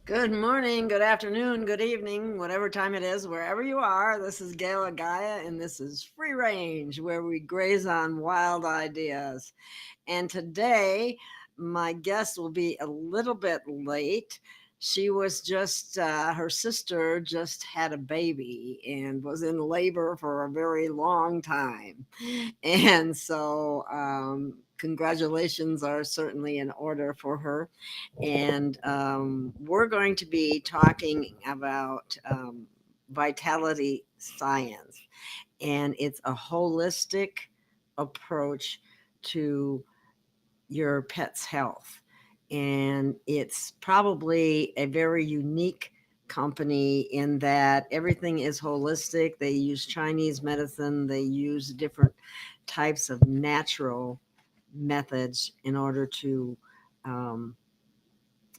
Good morning, good afternoon, good evening, whatever time it is, wherever you are. This is Gail of Gaia, and this is Free Range, where we graze on wild ideas. And today, my guest will be a little bit late. She was just, her sister just had a baby and was in labor for a very long time. And so, congratulations are certainly in order for her. And we're going to be talking about vitality science, and it's a holistic approach to your pet's health. And it's probably a very unique company in that everything is holistic. They use Chinese medicine, they use different types of natural methods in order to um,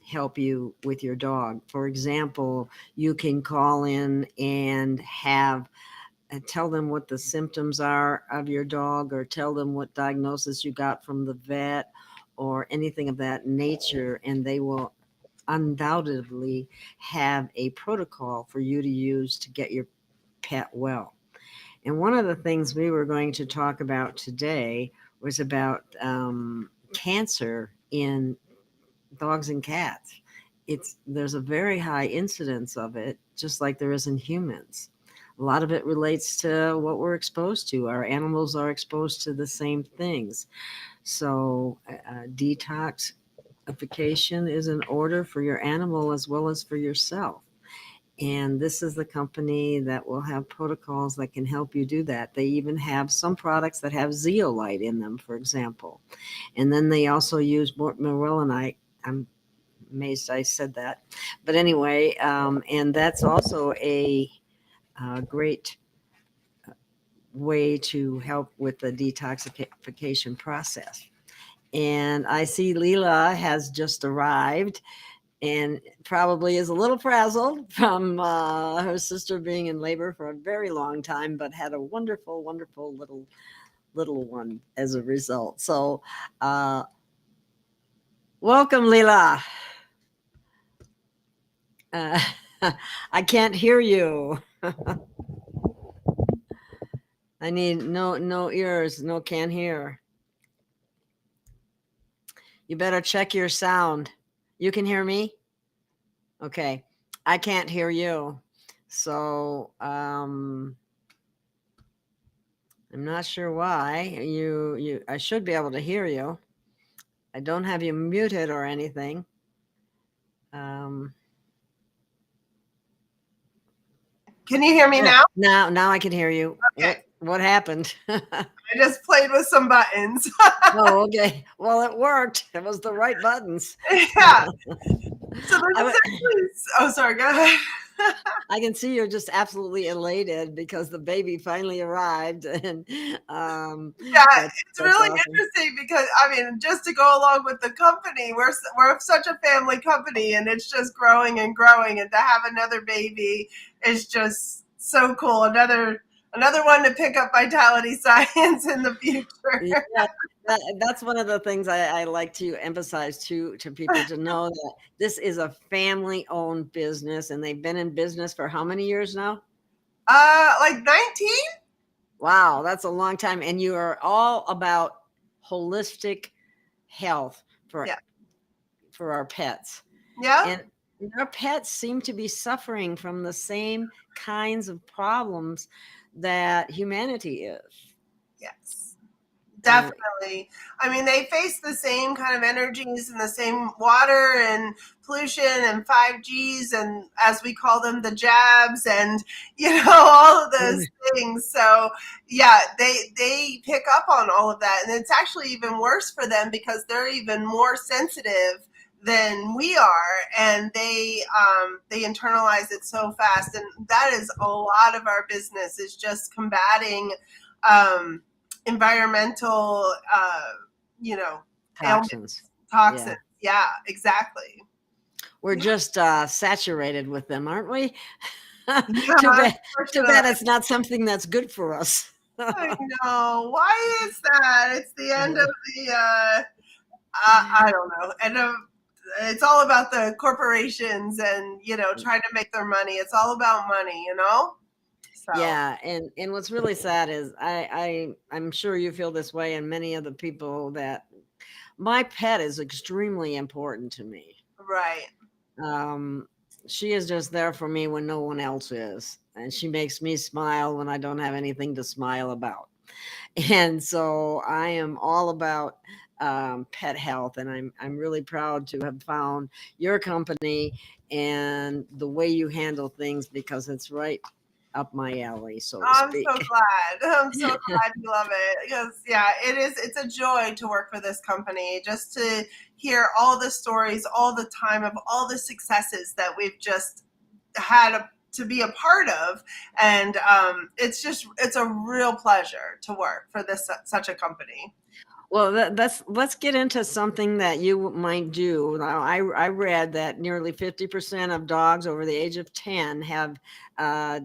help you with your dog. For example, you can call in and have and tell them what the symptoms are of your dog, or tell them what diagnosis you got from the vet, or anything of that nature, and they will undoubtedly have a protocol for you to use to get your pet well. And one of the things we were going to talk about today was about cancer in dogs and cats. There's a very high incidence of it, just like there is in humans. A lot of it relates to what we're exposed to. Our animals are exposed to the same things. So, detoxification is in order for your animal as well as for yourself. And this is the company that will have protocols that can help you do that. They even have some products that have zeolite in them, for example. And then they also use morellinite. I'm amazed I said that. But anyway, and that's also a great way to help with the detoxification process. And I see Lela has just arrived and probably is a little frazzled from her sister being in labor for a very long time, but had a wonderful, wonderful little one as a result. So, uh, welcome, Lela. Uh, I can't hear you. I need no ears, no can't hear. You better check your sound. You can hear me? Okay. I can't hear you. So I'm not sure why. You I should be able to hear you. I don't have you muted or anything. Um Can you hear me yeah, now? now I can hear you. Okay. What happened? I just played with some buttons. Oh, okay. Well, it worked. It was the right buttons. Yeah. So I, this is w- actually. Oh, sorry. Go ahead. I can see you're just absolutely elated because the baby finally arrived, and Yeah, it's that's really awesome. interesting because I mean, just to go along with the company, we're such a family company, and it's just growing and growing, and to have another baby is just so cool. Another one to pick up vitality science in the future. Yeah, that's one of the things I like to emphasize to people, to know that this is a family-owned business, and they've been in business for how many years now? Like 19. Wow, that's a long time, and you are all about holistic health for Yeah. for our pets. Yeah. And our pets seem to be suffering from the same kinds of problems that humanity is. Yes. Uh, Definitely. I mean, they face the same kind of energies and the same water and pollution and 5Gs and, as we call them, the jabs and all of those things. So yeah, they pick up on all of that, and it's actually even worse for them because they're even more sensitive than we are, and they internalize it so fast, and that is a lot of our business is just combating. Um, Environmental, you know, ailments, toxins. Yeah. toxins. Yeah, exactly. We're Yeah, just saturated with them, aren't we? too yeah, bad. Too unfortunately. bad it's not something that's good for us. I know. Why is that? It's the end of the. I don't know. End of it's all about the corporations and, trying to make their money. It's all about money. So, Yeah, and what's really sad is I'm sure you feel this way, and many of the people that my pet is extremely important to me. right. Um, she is just there for me when no one else is, and she makes me smile when I don't have anything to smile about. And so I am all about pet health, and I'm really proud to have found your company and the way you handle things because it's right up my alley, so to I'm so speak. glad. I'm so glad you love it. Because, yeah, it is. It's a joy to work for this company, just to hear all the stories all the time of all the successes that we've just had to be a part of. And it's a real pleasure to work for this such a company. Well, that's let's get into something that you might do. Now, I read that nearly 50% of dogs over the age of 10 have uh,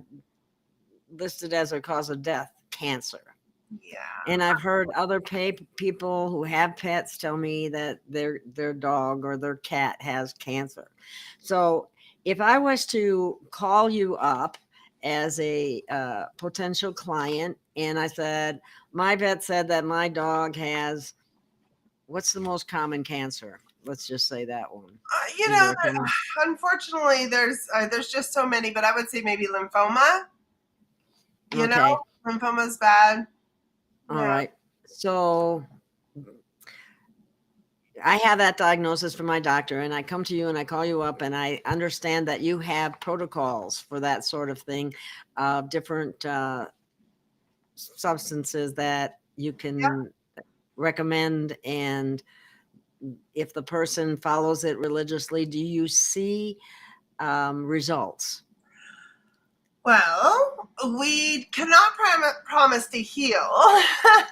listed as their cause of death cancer. Yeah. And I've heard other people who have pets tell me that their dog or their cat has cancer. So if I was to call you up as a potential client and I said, my vet said that my dog has, what's the most common cancer? Let's just say that one. Uh, you know, Either a human. unfortunately, there's just so many, but I would say maybe lymphoma. You know, Okay. lymphoma's bad. All Yeah. right. So I have that diagnosis from my doctor, and I come to you and I call you up, and I understand that you have protocols for that sort of thing, different substances that you Yeah. can recommend. And if the person follows it religiously, do you see results? Well, we cannot promise to heal because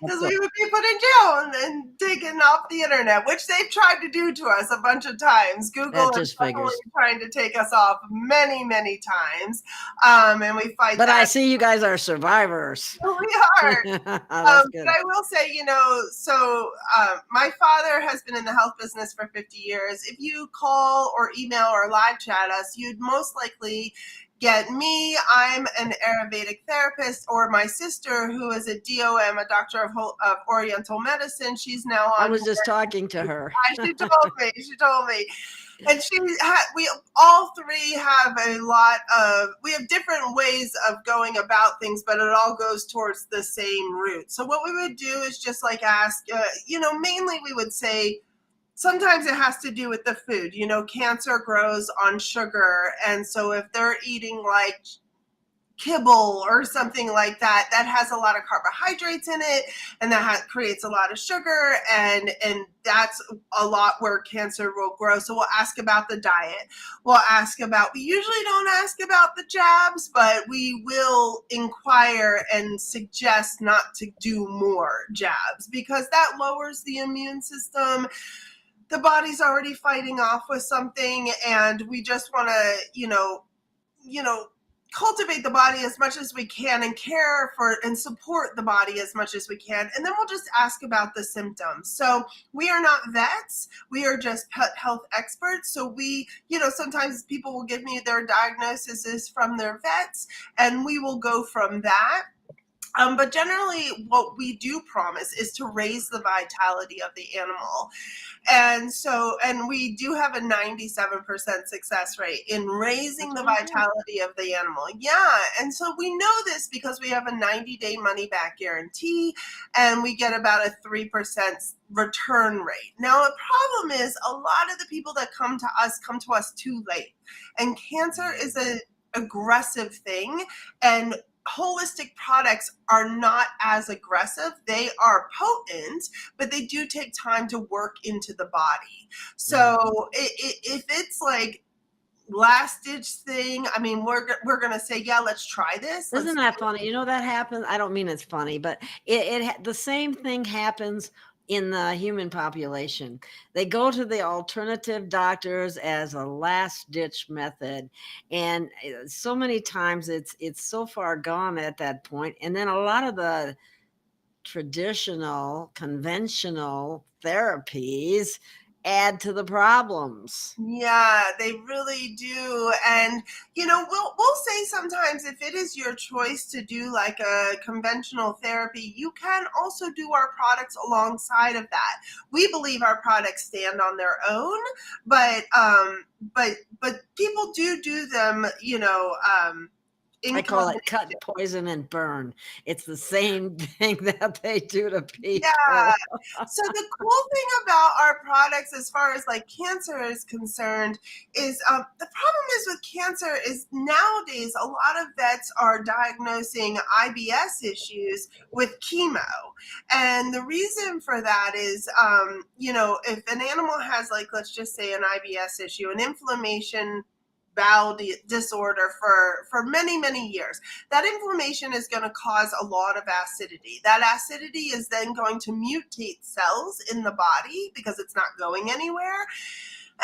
That's we it. would be put in jail and taken off the internet, which they've tried to do to us a bunch of times. Google That is just definitely figures. trying to take us off many, many times, and we fight But I that. see you guys are survivors. We are. That's But good. I will say, so my father has been in the health business for 50 years. If you call or email or live chat us, you'd most likely get me. I'm an Ayurvedic therapist, or my sister, who is a DOM, a doctor of Oriental medicine. She's now I on was just board. talking to her. She told me. She told me. And we all three have we have different ways of going about things, but it all goes towards the same root. So what we would do is just like ask, mainly we would say, sometimes it has to do with the food. Cancer grows on sugar. And so if they're eating like kibble or something like that, that has a lot of carbohydrates in it, and that creates a lot of sugar, and that's a lot where cancer will grow. So we'll ask about the diet. We usually don't ask about the jabs, but we will inquire and suggest not to do more jabs because that lowers the immune system. The body's already fighting off with something, and we just want to you know cultivate the body as much as we can and care for and support the body as much as we can, and then we'll just ask about the symptoms. So we are not vets, we are just pet health experts. So sometimes people will give me their diagnoses from their vets, and we will go from that. But generally, what we do promise is to raise the vitality of the animal. And we do have a 97% success rate in raising That's the really good. vitality of the animal. Yeah. And so we know this because we have a 90-day money back guarantee, and we get about a 3% return rate. Now, the problem is a lot of the people that come to us too late. And cancer is an aggressive thing, and holistic products are not as aggressive. They are potent, but they do take time to work into the body. Mhm. So if it's like last ditch thing, I mean, we're gonna say, yeah, let's try this. Isn't Let's. that funny? You know that happens. I don't mean it's funny, but the same thing happens in the human population. They go to the alternative doctors as a last ditch method, and so many times it's so far gone at that point. And then a lot of the traditional, conventional therapies add to the problems. Yeah, they really do. And we'll say sometimes if it is your choice to do like a conventional therapy, you can also do our products alongside of that. We believe our products stand on their own, but but people do them, in I call it combination. cut, poison, and burn. It's the same thing that they do to Yeah. people. So the cool thing about our products as far as like cancer is concerned is the problem is with cancer is nowadays a lot of vets are diagnosing IBS issues with chemo. And the reason for that is, if an animal has, like, let's just say an IBS issue, an inflammation bowel disorder for many, many years, that inflammation is going to cause a lot of acidity. That acidity is then going to mutate cells in the body because it's not going anywhere.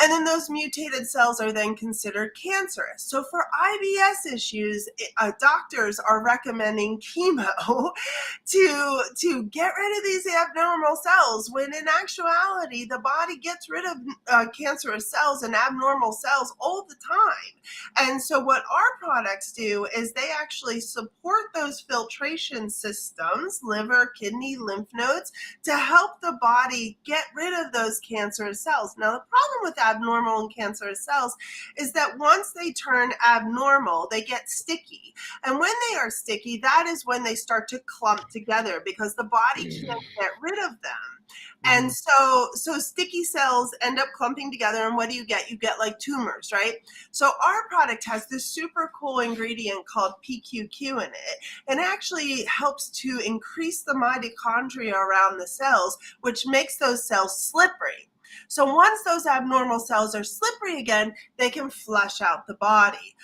And then those mutated cells are then considered cancerous. So for IBS issues, doctors are recommending chemo to get rid of these abnormal cells, when in actuality, the body gets rid of cancerous cells and abnormal cells all the time. And so what our products do is they actually support those filtration systems, liver, kidney, lymph nodes, to help the body get rid of those cancerous cells. Now, the problem with abnormal and cancerous cells is that once they turn abnormal, they get sticky. And when they are sticky, that is when they start to clump together because the body can't get rid of them. And so sticky cells end up clumping together, and what do you get? You get like tumors, right? So our product has this super cool ingredient called PQQ in it, and actually helps to increase the mitochondria around the cells, which makes those cells slippery. So once those abnormal cells are slippery again, they can flush out the body,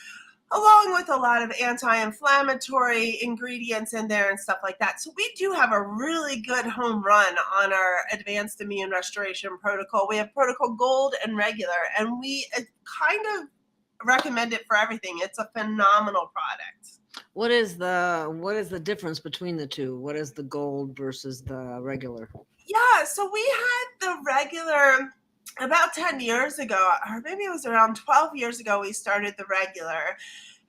along with a lot of anti-inflammatory ingredients in there and stuff like that. So we do have a really good home run on our advanced immune restoration protocol. We have protocol gold and regular, and we kind of recommend it for everything. It's a phenomenal product. What is the difference between the two? What is the gold versus the regular? Yeah, so we had the regular about 10 years ago, or maybe it was around 12 years ago, we started the regular.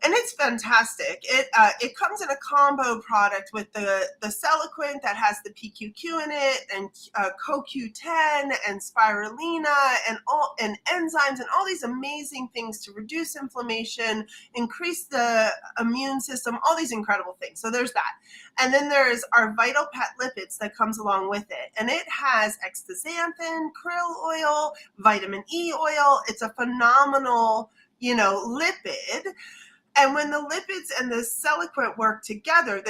And it's fantastic. It comes in a combo product with the Celequint that has the PQQ in it, and CoQ10 and spirulina and enzymes and all these amazing things to reduce inflammation, increase the immune system, all these incredible things. So there's that. And then there's our Vital Pet lipids that comes along with it. And it has astaxanthin, krill oil, vitamin E oil. It's a phenomenal, lipid. And when the lipids and the Celequint work together,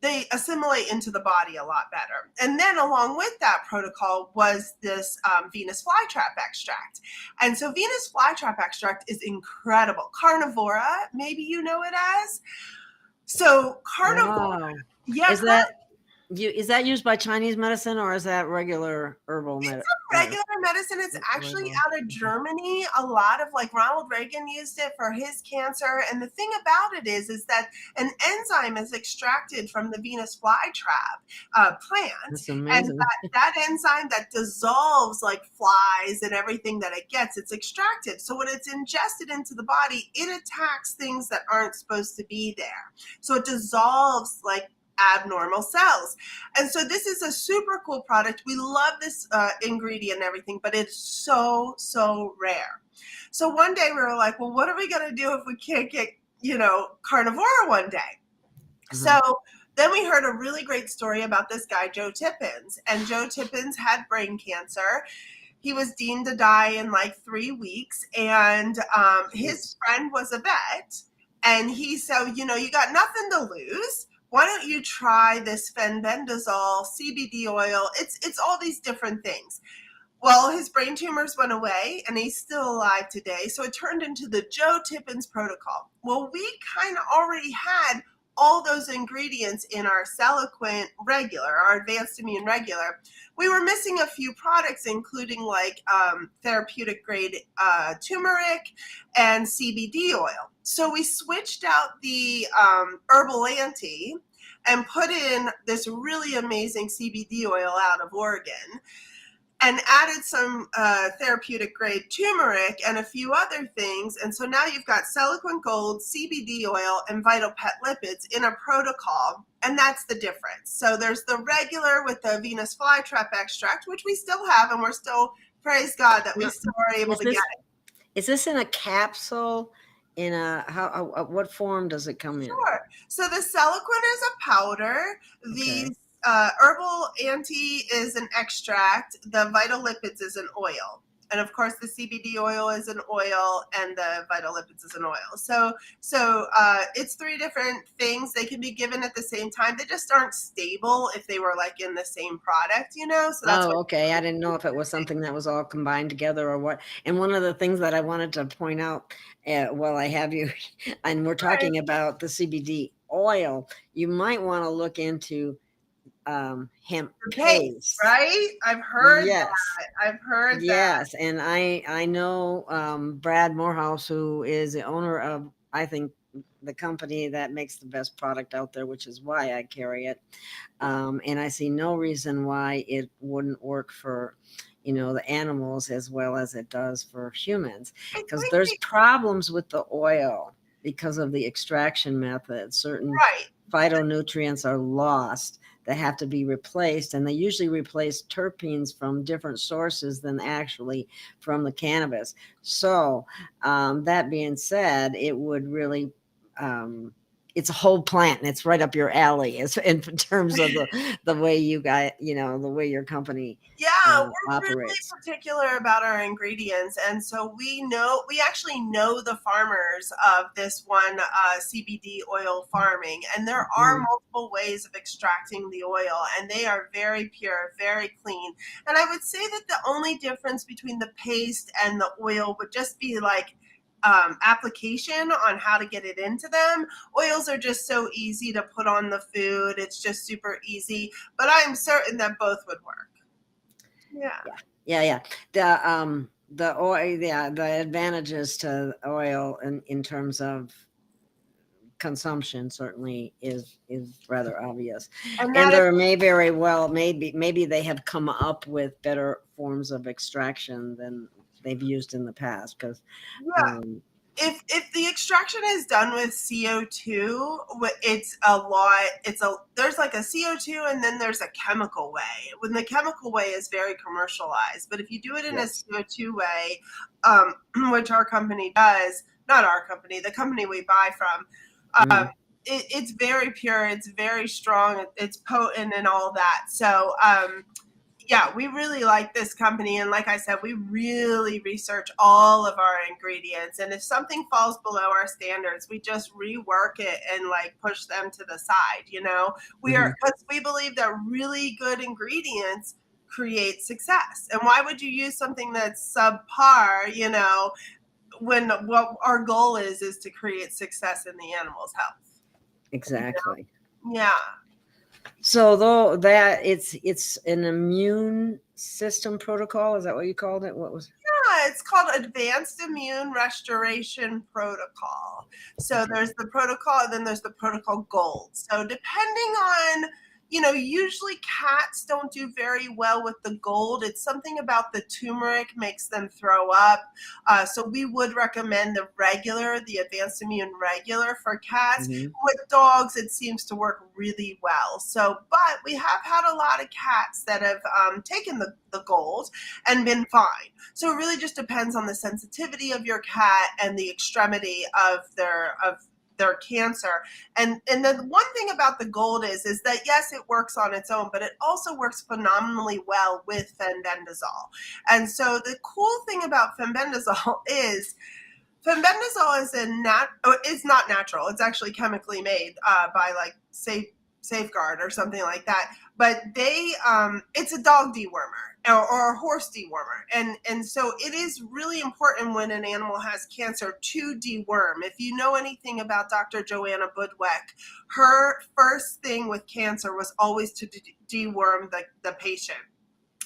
they assimilate into the body a lot better. And then along with that protocol was this Venus flytrap extract. And so Venus flytrap extract is incredible. Carnivora, maybe you know it as. So carnivora. Wow. Yeah. Is that used by Chinese medicine, or is that regular herbal medicine? It's a regular medicine. It's actually out of Germany. A lot of, like, Ronald Reagan used it for his cancer. And the thing about it is that an enzyme is extracted from the Venus flytrap plant. That's amazing. And that enzyme that dissolves like flies and everything that it gets, it's extracted. So when it's ingested into the body, it attacks things that aren't supposed to be there. So it dissolves like abnormal cells. And so this is a super cool product. We love this ingredient and everything, but it's so rare. So one day we were like, well, what are we going to do if we can't get, carnivora one day? Mm-hmm. So then we heard a really great story about this guy, Joe Tippins. And Joe Tippins had brain cancer. He was deemed to die in like 3 weeks. And his friend was a vet. And he said, you got nothing to lose. Why don't you try this fenbendazole, CBD oil? It's all these different things. Well, his brain tumors went away, and he's still alive today. So it turned into the Joe Tippins protocol. Well, we kind of already had all those ingredients in our Celequint regular, our advanced immune regular. We were missing a few products, including like therapeutic grade turmeric and CBD oil. So we switched out the herbal anti and put in this really amazing CBD oil out of Oregon. and added some therapeutic grade turmeric and a few other things. And so now you've got Seloquent Gold, CBD oil, and Vital Pet lipids in a protocol. And that's the difference. So there's the regular with the Venus flytrap extract, which we still have, and we're still, praise God, that we still are able to get it. Is this in a capsule? In what form does it come in? Sure. So the Seloquent is a powder. Okay. The herbal anti is an extract. The Vital Lipids is an oil. And of course, the CBD oil is an oil, and the Vital Lipids is an oil. So it's 3 different things. They can be given at the same time. They just aren't stable if they were like in the same product, you know? So that's okay. I didn't know if it was something that was all combined together or what. And one of the things that I wanted to point out while I have you, and we're talking about the CBD oil, you might want to look into hemp paste, right? I've heard yes. that. I've heard yes. that. And I know Brad Morehouse, who is the owner of, I think, the company that makes the best product out there, which is why I carry it. And I see no reason why it wouldn't work for, the animals as well as it does for humans, because there's problems with the oil because of the extraction method. Certain phytonutrients are lost that have to be replaced, and they usually replace terpenes from different sources than actually from the cannabis. So that being said, it would really it's a whole plant, and it's right up your alley in terms of the way you got, the way your company we're operates. really particular about our ingredients, and so we actually know the farmers of this one CBD oil farming, and there are multiple ways of extracting the oil, and they are very pure, very clean. And I would say that the only difference between the paste and the oil would just be like application on how to get it into them. Oils are just so easy to put on the food. It's just super easy, but I'm certain that both would work. Yeah. The oil, the advantages to oil in terms of consumption certainly is rather obvious. And there may very well, maybe they have come up with better forms of extraction than they've used in the past, because if the extraction is done with CO2, it's there's like a CO2 and then there's a chemical way. When the chemical way is very commercialized, but if you do it in a CO2 way, which our company does, not our company, the company we buy from, it's very pure, it's very strong, it's potent and all that. So we really like this company, and like I said, we really research all of our ingredients, and if something falls below our standards, we just rework it and like push them to the side. Because we believe that really good ingredients create success. And why would you use something that's subpar, when what our goal is to create success in the animal's health? Exactly. Yeah. So though that it's an immune system protocol, is that what you called it? What was it? Yeah, it's called Advanced Immune Restoration Protocol. So there's the protocol, and then there's the protocol gold. So depending on, usually cats don't do very well with the gold. It's something about the turmeric makes them throw up. So we would recommend the Advanced Immune Regular for cats. With dogs, it seems to work really well. So, but we have had a lot of cats that have taken the gold and been fine. So it really just depends on the sensitivity of your cat and the extremity of their cancer. And the one thing about the gold is that yes, it works on its own, but it also works phenomenally well with fenbendazole. And so the cool thing about fenbendazole is it's not natural. It's actually chemically made by like Safeguard or something like that. But it's a dog dewormer or a horse dewormer. And so it is really important when an animal has cancer to deworm. If you know anything about Dr. Joanna Budweck, her first thing with cancer was always to deworm the patient.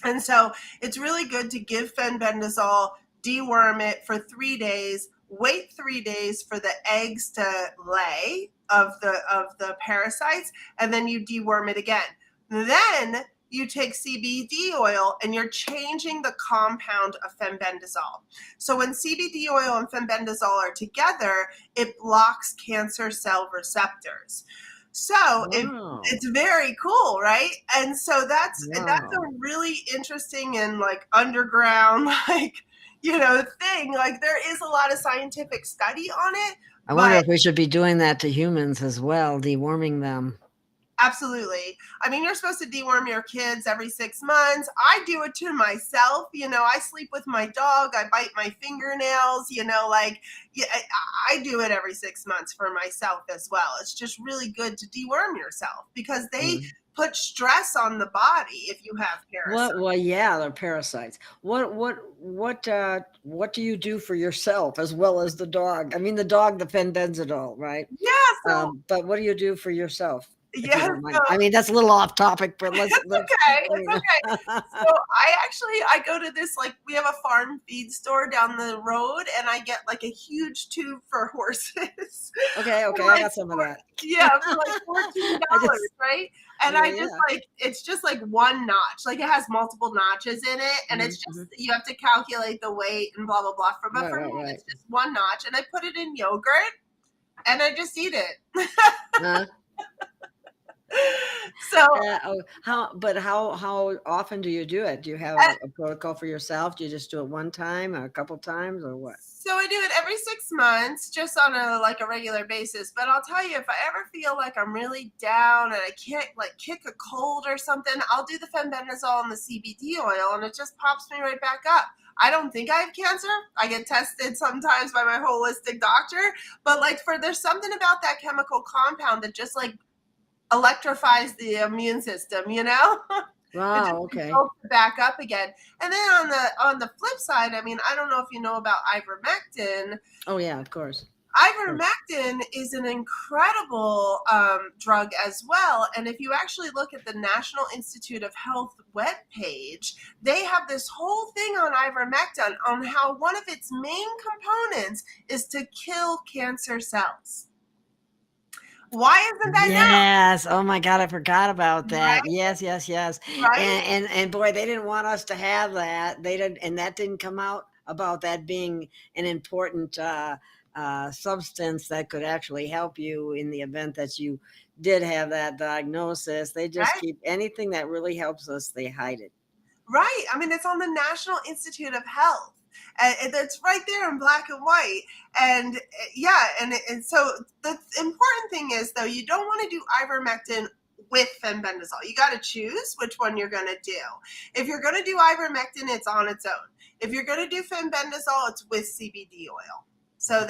And so it's really good to give fenbendazole, deworm it for 3 days, wait 3 days for the eggs to lay of the parasites, and then you deworm it again. Then you take CBD oil and you're changing the compound of fenbendazole. So when CBD oil and fenbendazole are together, it blocks cancer cell receptors. So it's very cool, right? And so that's a really interesting and like underground like thing. Like there is a lot of scientific study on it. I wonder if we should be doing that to humans as well, deworming them. Absolutely. I mean, you're supposed to deworm your kids every 6 months. I do it to myself. I sleep with my dog. I bite my fingernails, I do it every 6 months for myself as well. It's just really good to deworm yourself because they put stress on the body if you have parasites. Well, yeah, they're parasites. What do you do for yourself as well as the dog? I mean, the dog, the fenbendazole, right? Yeah. But what do you do for yourself? Yeah, I mean, that's a little off topic, but let's okay. It's okay. So I go to this, like, we have a farm feed store down the road, and I get like a huge tube for horses. Okay, I got some of that. Yeah, for like $14, right? And it's just like one notch. Like it has multiple notches in it, and it's just you have to calculate the weight and blah blah blah. But for me, it's just one notch, and I put it in yogurt, and I just eat it. So how often do you do it? Do you have a protocol for yourself? Do you just do it one time or a couple times or what? So I do it every 6 months, just on a regular basis. But I'll tell you, if I ever feel like I'm really down and I can't like kick a cold or something, I'll do the fenbendazole and the CBD oil, and it just pops me right back up. I don't think I have cancer. I get tested sometimes by my holistic doctor, but there's something about that chemical compound that just like electrifies the immune system, Wow, okay. Back up again. And then on the flip side, I mean, I don't know if you know about ivermectin. Oh yeah, of course. Ivermectin is an incredible drug as well. And if you actually look at the National Institute of Health webpage, they have this whole thing on ivermectin on how one of its main components is to kill cancer cells. Why isn't that? Yes. Oh my God, I forgot about that. Right? Yes. Right? And boy, they didn't want us to have that. They didn't, and that didn't come out about that being an important substance that could actually help you in the event that you did have that diagnosis. They just keep anything that really helps us, they hide it. Right. I mean, it's on the National Institute of Health. And it's right there in black and white. And and so the important thing is, though, you don't want to do ivermectin with fenbendazole. You got to choose which one you're going to do. If you're going to do ivermectin, it's on its own. If you're going to do fenbendazole, it's with CBD oil. So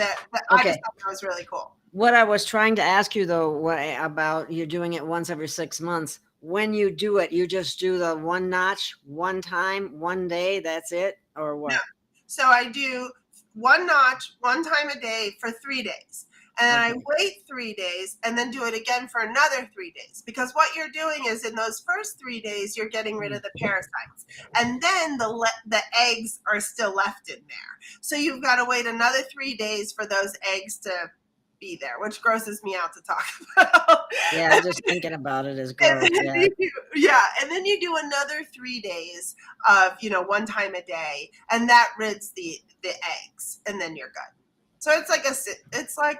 I just thought that was really cool. What I was trying to ask you, though, about you doing it once every 6 months. When you do it, you just do the one notch, one time, one day, that's it? Or what? No. So I do one notch, one time a day for 3 days. And then I wait 3 days and then do it again for another 3 days. Because what you're doing is in those first 3 days, you're getting rid of the parasites. And then the eggs are still left in there. So you've got to wait another 3 days for those eggs to be there, which grosses me out to talk about. Yeah, just thinking about it is gross. And then you do another 3 days of, one time a day, and that rids the eggs, and then you're good. So it's like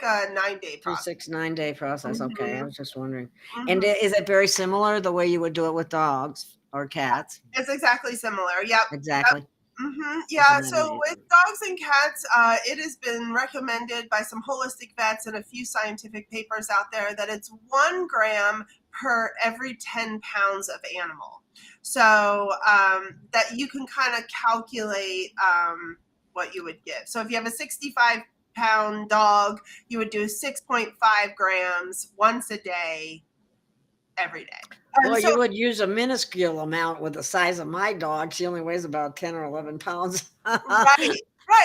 a 9-day process. 9-day process. Okay, I was just wondering. And is it very similar the way you would do it with dogs or cats? It's exactly similar. Yep. Exactly. Yep. Yeah, so with dogs and cats, it has been recommended by some holistic vets and a few scientific papers out there that it's 1 gram per every 10 pounds of animal. So that you can kind of calculate what you would give. So if you have a 65-pound dog, you would do 6.5 grams once a day, every day. Well, you would use a minuscule amount with the size of my dog. She only weighs about 10 or 11 pounds. Right.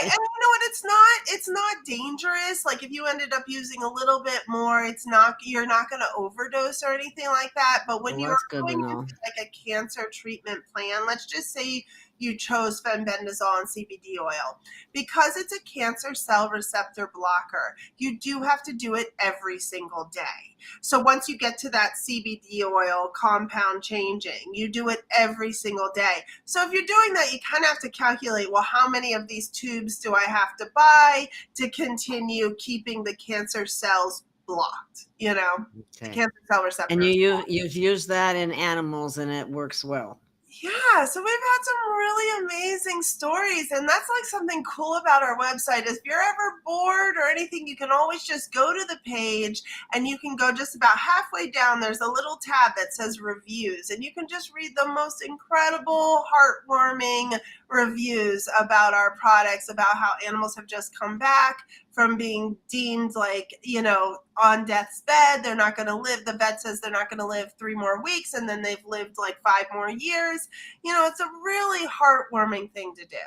And you know what? It's not dangerous. Like if you ended up using a little bit more, you're not going to overdose or anything like that. But when you're going into like a cancer treatment plan, let's just say you chose fenbendazole and CBD oil. Because it's a cancer cell receptor blocker, you do have to do it every single day. So once you get to that CBD oil compound changing, you do it every single day. So if you're doing that, you kind of have to calculate, well, how many of these tubes do I have to buy to continue keeping the cancer cells blocked, you know, the Okay. cancer cell receptors. And you've used that in animals and it works well. Yeah, so we've had some really amazing stories, and that's like something cool about our website is if you're ever bored or anything, you can always just go to the page and you can go just about halfway down. There's a little tab that says reviews, and you can just read the most incredible, heartwarming reviews about our products, about how animals have just come back from being deemed like, you know, on death's bed. They're not going to live. The vet says they're not going to live 3 more weeks, and then they've lived like 5 more years. You know, it's a really heartwarming thing to do.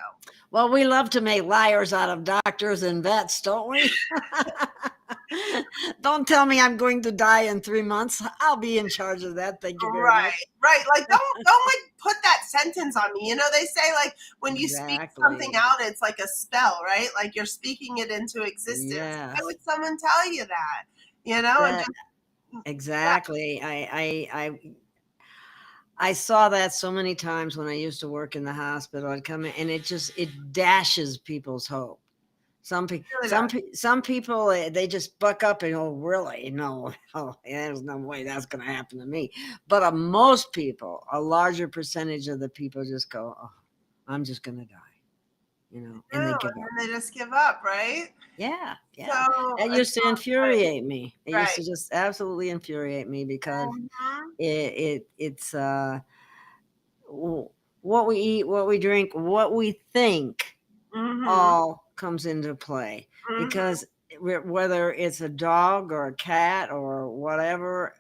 Well, we love to make liars out of doctors and vets, don't we? Don't tell me I'm going to die in 3 months. I'll be in charge of that. Thank you very much. Right. Like don't like put that sentence on me. You know, they say like when you speak something out, it's like a spell, right? Like you're speaking it into existence. Yes. Why would someone tell you that? You know, exactly. I saw that so many times when I used to work in the hospital. I'd come in and it dashes people's hope. Some people, they just buck up and, oh, really? No, oh, there's no way that's going to happen to me. But most people, a larger percentage of the people just go, oh, I'm just going to die. You know, and they give up. And they just give up, right? Yeah. So that used to infuriate me. It used to just absolutely infuriate me because it's what we eat, what we drink, what we think all comes into play. Because whether it's a dog or a cat or whatever,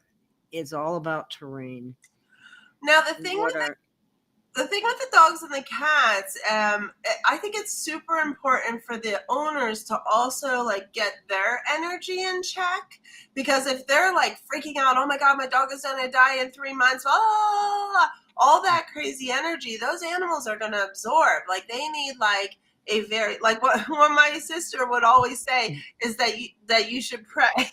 it's all about terrain. Now the thing with the dogs and the cats, I think it's super important for the owners to also like get their energy in check, because if they're like freaking out, oh my God, my dog is going to die in 3 months, all that crazy energy, those animals are going to absorb. Like they need like a very, like what my sister would always say is that you should pray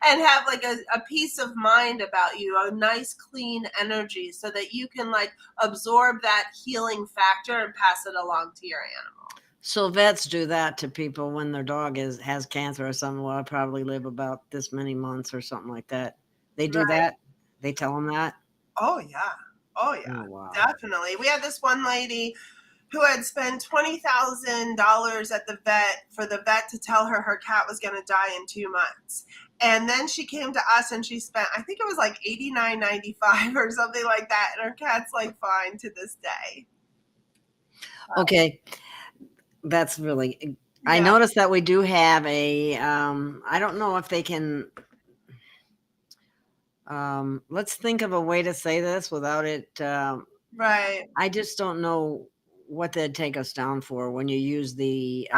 and have like a peace of mind about you, a nice clean energy, so that you can like absorb that healing factor and pass it along to your animal. So vets do that to people when their dog has cancer or something. Well, I probably live about this many months or something like that. They do that? They tell them that? Oh yeah. Oh wow. Definitely. We had this one lady who had spent $20,000 at the vet for the vet to tell her cat was going to die in 2 months. And then she came to us and she spent, I think it was like $89.95 or something like that. And her cat's like fine to this day. Okay. That's really, I noticed that we do have a, I don't know if they can, let's think of a way to say this without it. Right. I just don't know what they'd take us down for when you use the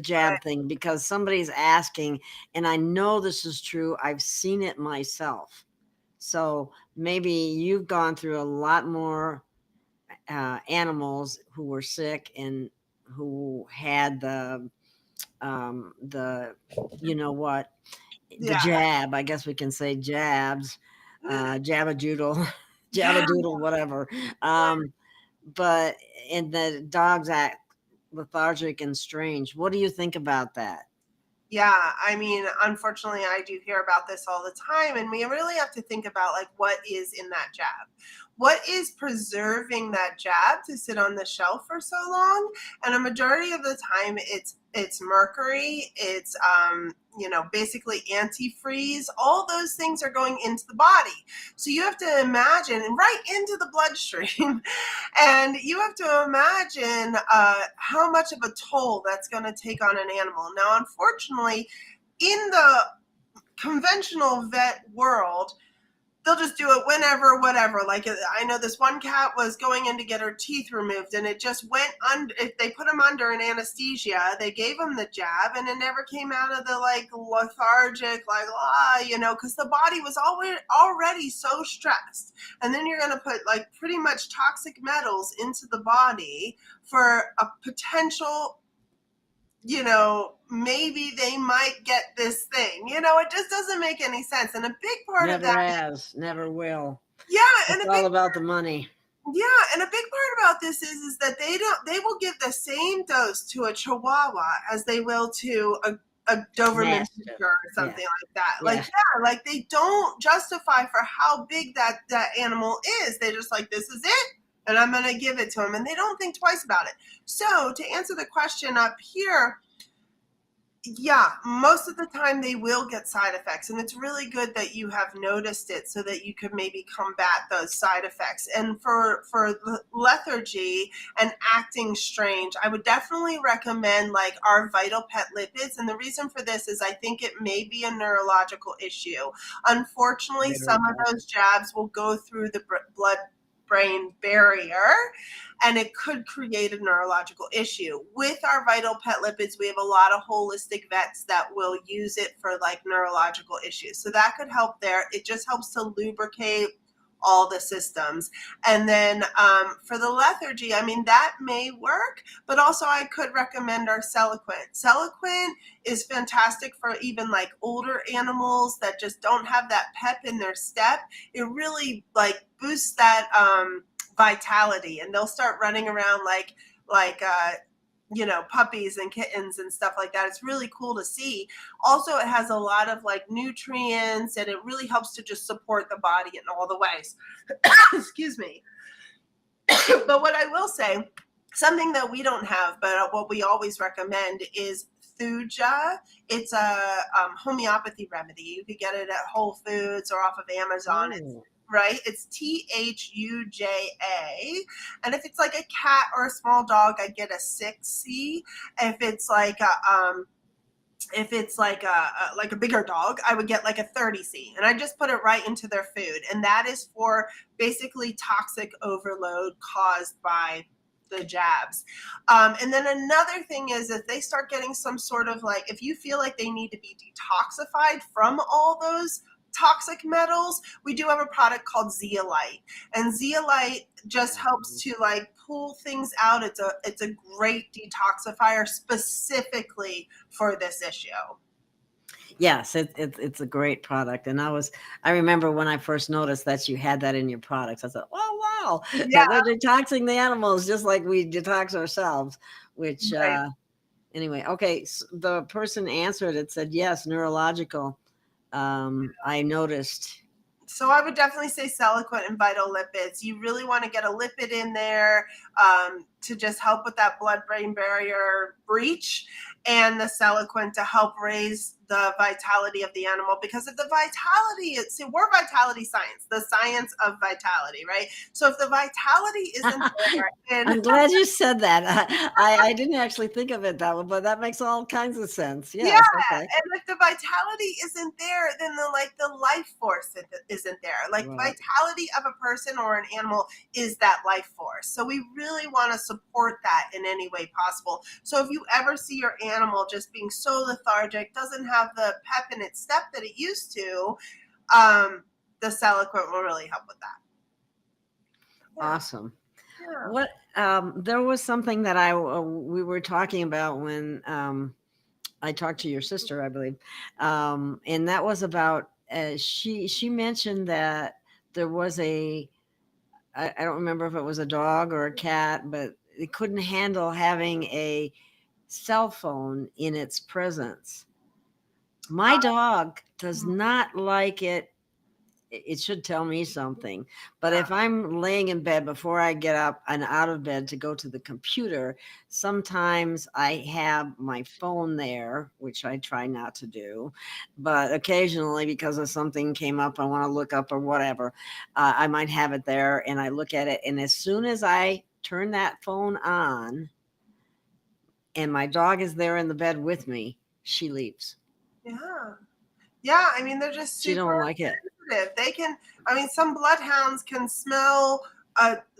jab thing, because somebody's asking, and I know this is true. I've seen it myself. So maybe you've gone through a lot more animals who were sick and who had the you know what, the jab, I guess we can say jabs, jabadoodle, whatever. But and the dogs act lethargic and strange. What do you think about that? Yeah, I mean, unfortunately, I do hear about this all the time, and we really have to think about like what is in that jab. What is preserving that jab to sit on the shelf for so long? And a majority of the time, it's mercury. It's basically antifreeze. All those things are going into the body. So you have to imagine, right into the bloodstream, and you have to imagine how much of a toll that's going to take on an animal. Now, unfortunately, in the conventional vet world, they'll just do it whenever, whatever. Like I know this one cat was going in to get her teeth removed, and it just went under. If they put him under an anesthesia, they gave him the jab, and it never came out of the like lethargic, like because the body was already so stressed, and then you're gonna put like pretty much toxic metals into the body for a potential, maybe they might get this thing. It just doesn't make any sense. And a big part of Never that, has, never will. yeah, and It's all about the money. yeah, and a big part about this is that they will give the same dose to a Chihuahua as they will to a Doberman Pinscher or something like that. Like, like they don't justify for how big that animal is. They just like, this is it, and I'm going to give it to them, and they don't think twice about it. So to answer the question up here, yeah, most of the time they will get side effects, and it's really good that you have noticed it so that you could maybe combat those side effects. And for lethargy and acting strange, I would definitely recommend like our Vital Pet lipids. And the reason for this is I think it may be a neurological issue. Unfortunately, some of those jabs will go through the blood-brain barrier, and it could create a neurological issue. With our Vital Pet lipids, we have a lot of holistic vets that will use it for like neurological issues. So that could help there. It just helps to lubricate all the systems. And then for the lethargy, I mean, that may work, but also I could recommend our Seloquent. Seloquent is fantastic for even like older animals that just don't have that pep in their step. It really like boosts that vitality, and they'll start running around like puppies and kittens and stuff like that. It's really cool to see. Also, it has a lot of like nutrients, and it really helps to just support the body in all the ways. Excuse me. But what I will say, something that we don't have, but what we always recommend is Thuja. It's a homeopathy remedy. You could get it at Whole Foods or off of Amazon. It's Thuja. And if it's like a cat or a small dog, I get a 6C. If it's like a bigger dog, I would get like a 30C, and I just put it right into their food. And that is for basically toxic overload caused by the jabs. And then another thing is if they start getting some sort of like, if you feel like they need to be detoxified from all those toxic metals, we do have a product called Zeolite, and Zeolite just helps to like pull things out. It's a great detoxifier specifically for this issue. Yes, it's a great product. And I remember when I first noticed that you had that in your products, I thought, oh, wow, they're detoxing the animals just like we detox ourselves, which, anyway, okay. So the person answered, it said, yes, neurological. I noticed. So I would definitely say Seloquent and Vital Lipids. You really want to get a lipid in there to just help with that blood-brain barrier breach, and the Seloquent to help raise the vitality of the animal. Because if the vitality we're vitality science, the science of vitality, right? So if the vitality isn't there, I'm glad you said that. I didn't actually think of it that way, but that makes all kinds of sense. Yes, yeah. okay. And if the vitality isn't there, then the life force isn't there. Like vitality of a person or an animal is that life force. So we really want to support that in any way possible. So if you ever see your animal just being so lethargic, doesn't have the pep in its step that it used to, the Seloquent will really help with that. Yeah. Awesome. Yeah. What there was something that we were talking about when I talked to your sister, I believe, and that was about she mentioned that there was I don't remember if it was a dog or a cat, but it couldn't handle having a cell phone in its presence. My dog does not like it. It should tell me something. But if I'm laying in bed before I get up and out of bed to go to the computer, sometimes I have my phone there, which I try not to do. But occasionally, because of something came up, I want to look up or whatever, I might have it there and I look at it. And as soon as I turn that phone on and my dog is there in the bed with me, she leaves. Yeah. Yeah, I mean, they're just super she don't like it. sensitive. They can, I mean, some bloodhounds can smell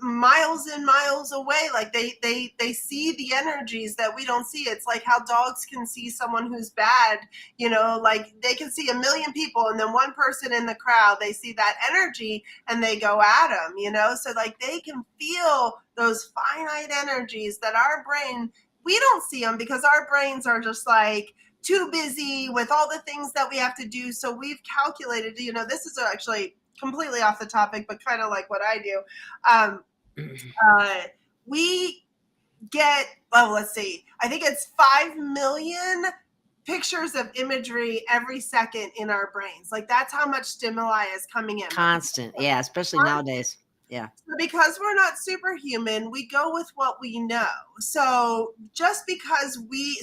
miles and miles away. Like they see the energies that we don't see. It's like how dogs can see someone who's bad, like they can see a million people and then one person in the crowd, they see that energy and they go at them, so like they can feel those finite energies that our brain, we don't see them because our brains are just like too busy with all the things that we have to do. So we've calculated, this is actually completely off the topic, but kind of like what I do. We get, well, let's see, I think it's 5 million pictures of imagery every second in our brains. Like that's how much stimuli is coming in. Constant. Yeah. Especially nowadays. Yeah. So because we're not superhuman, we go with what we know. So just because we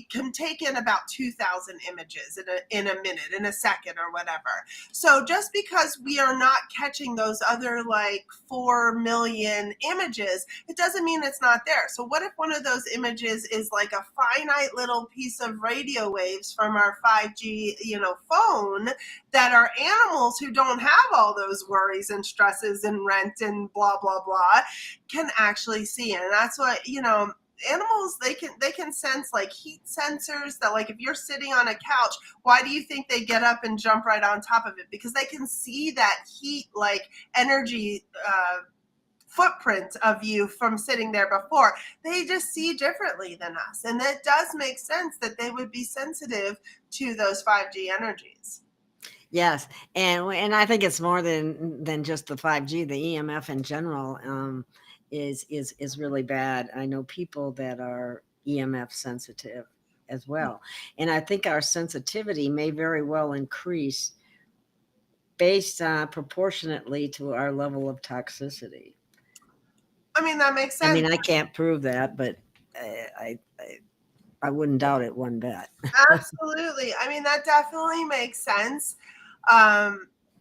can take in about 2,000 images in a minute, in a second or whatever. So just because we are not catching those other like 4 million images, it doesn't mean it's not there. So what if one of those images is like a finite little piece of radio waves from our 5G, phone that are animals who don't have all those worries and stresses and rent and blah blah blah can actually see. And that's what animals, they can sense like heat sensors that, like if you're sitting on a couch, why do you think they get up and jump right on top of it? Because they can see that heat like energy footprint of you from sitting there before. They just see differently than us, and it does make sense that they would be sensitive to those 5G energies. Yes, and I think it's more than just the 5G. The EMF in general is really bad. I know people that are EMF sensitive as well, and I think our sensitivity may very well increase based proportionately to our level of toxicity. I mean, that makes sense. I mean, I can't prove that, but I wouldn't doubt it one bit. Absolutely. I mean, that definitely makes sense.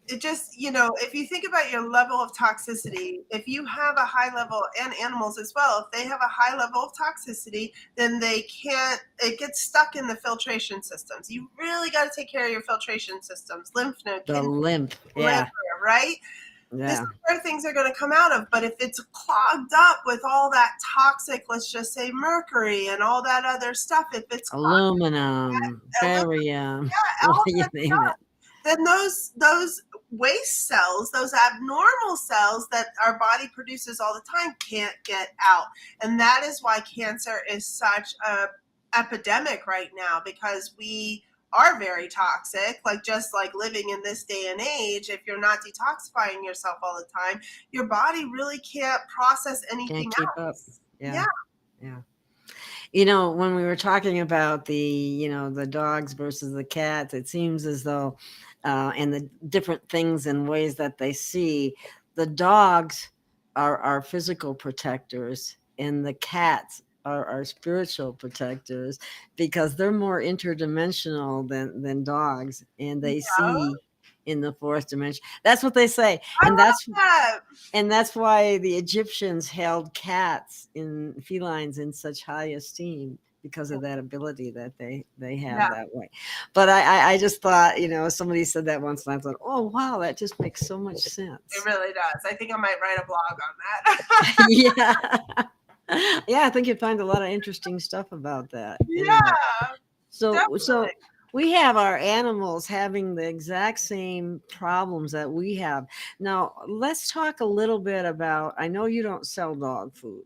It just, if you think about your level of toxicity, if you have a high level, and animals as well, if they have a high level of toxicity, then it gets stuck in the filtration systems. You really got to take care of your filtration systems, lymph node, The lymph, yeah, liver, right? This yeah. is where things are going to come out of. But if it's clogged up with all that toxic, let's just say mercury and all that other stuff, if it's Aluminum, barium, all you that name it. then those waste cells, those abnormal cells that our body produces all the time, can't get out. And that is why cancer is such a epidemic right now, because we are very toxic. Like just like living in this day and age, if you're not detoxifying yourself all the time, your body really can't process anything Can't keep else. up. Yeah. When we were talking about the dogs versus the cats, it seems as though and the different things and ways that they see, the dogs are our physical protectors and the cats are our spiritual protectors, because they're more interdimensional than dogs, and they see in the fourth dimension. That's what they say. And that's why the Egyptians held cats in felines in such high esteem, because of that ability that they have that way. But I just thought, somebody said that once, and I thought, oh wow, that just makes so much sense. It really does. I think I might write a blog on that. Yeah, I think you'd find a lot of interesting stuff about that. Yeah. Anyway. So we have our animals having the exact same problems that we have. Now, let's talk a little bit about, I know you don't sell dog food,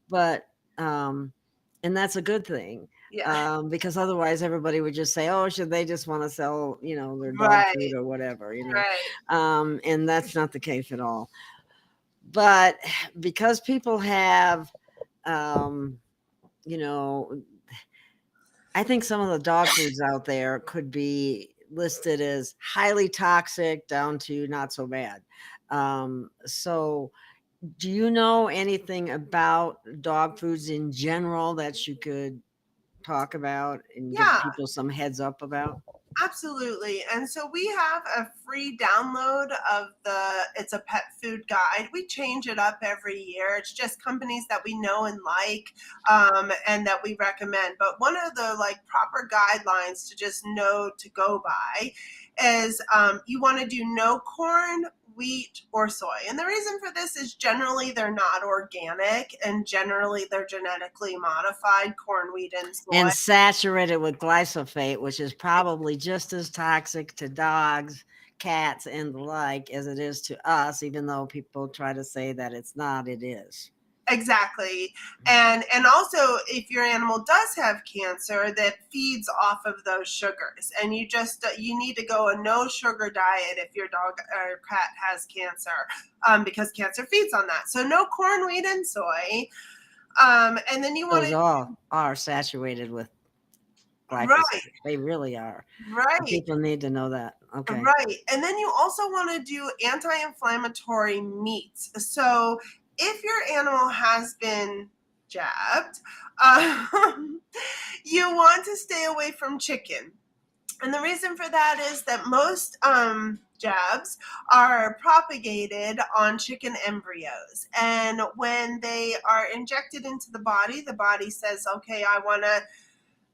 but and that's a good thing. Yeah. Because otherwise everybody would just say, oh, should they just want to sell, their dog food or whatever, Right. And that's not the case at all. But because people have, I think some of the dog foods out there could be listed as highly toxic down to not so bad. So do you know anything about dog foods in general that you could talk about and give people some heads up about? Absolutely. And so we have a free download of it's a pet food guide. We change it up every year. It's just companies that we know and like, and that we recommend. But one of the like proper guidelines to just know to go by is you want to do no corn, wheat, or soy. And the reason for this is generally they're not organic and generally they're genetically modified, corn, wheat, and soy. And saturated with glyphosate, which is probably just as toxic to dogs, cats, and the like as it is to us, even though people try to say that it's not, it is. Exactly. And also if your animal does have cancer, that feeds off of those sugars. And you need to go a no sugar diet if your dog or cat has cancer, because cancer feeds on that. So no corn, wheat, and soy. And then you want Those to all are saturated with glyphosate. right. They really are. Right. People need to know that. Okay. Right. And then you also want to do anti-inflammatory meats. So if your animal has been jabbed, you want to stay away from chicken. And the reason for that is that most jabs are propagated on chicken embryos. And when they are injected into the body says, okay, I want to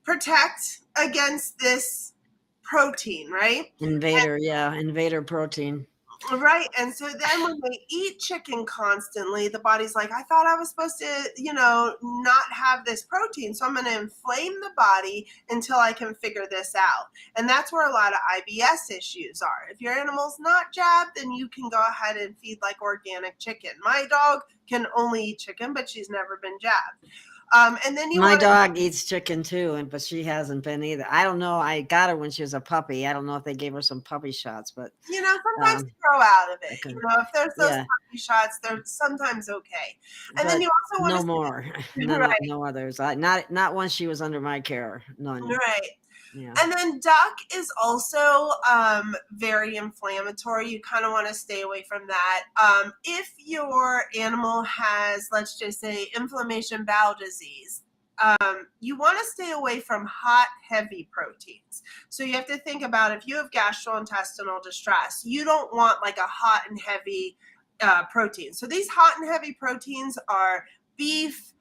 protect against this protein, right? Invader protein. Right. And so then when they eat chicken constantly, the body's like, I thought I was supposed to, not have this protein. So I'm going to inflame the body until I can figure this out. And that's where a lot of IBS issues are. If your animal's not jabbed, then you can go ahead and feed like organic chicken. My dog can only eat chicken, but she's never been jabbed. And then my dog eats chicken too, but she hasn't been either. I don't know. I got her when she was a puppy. I don't know if they gave her some puppy shots, but sometimes they grow out of it. okay. If there's those puppy shots, they're sometimes okay. And but then you also want no to more. Right. No others. Not once she was under my care. None. Right. Yeah. And then duck is also very inflammatory. You kind of want to stay away from that. If your animal has, let's just say, inflammation bowel disease, you want to stay away from hot, heavy proteins. So you have to think about if you have gastrointestinal distress, you don't want like a hot and heavy protein. So these hot and heavy proteins are beef,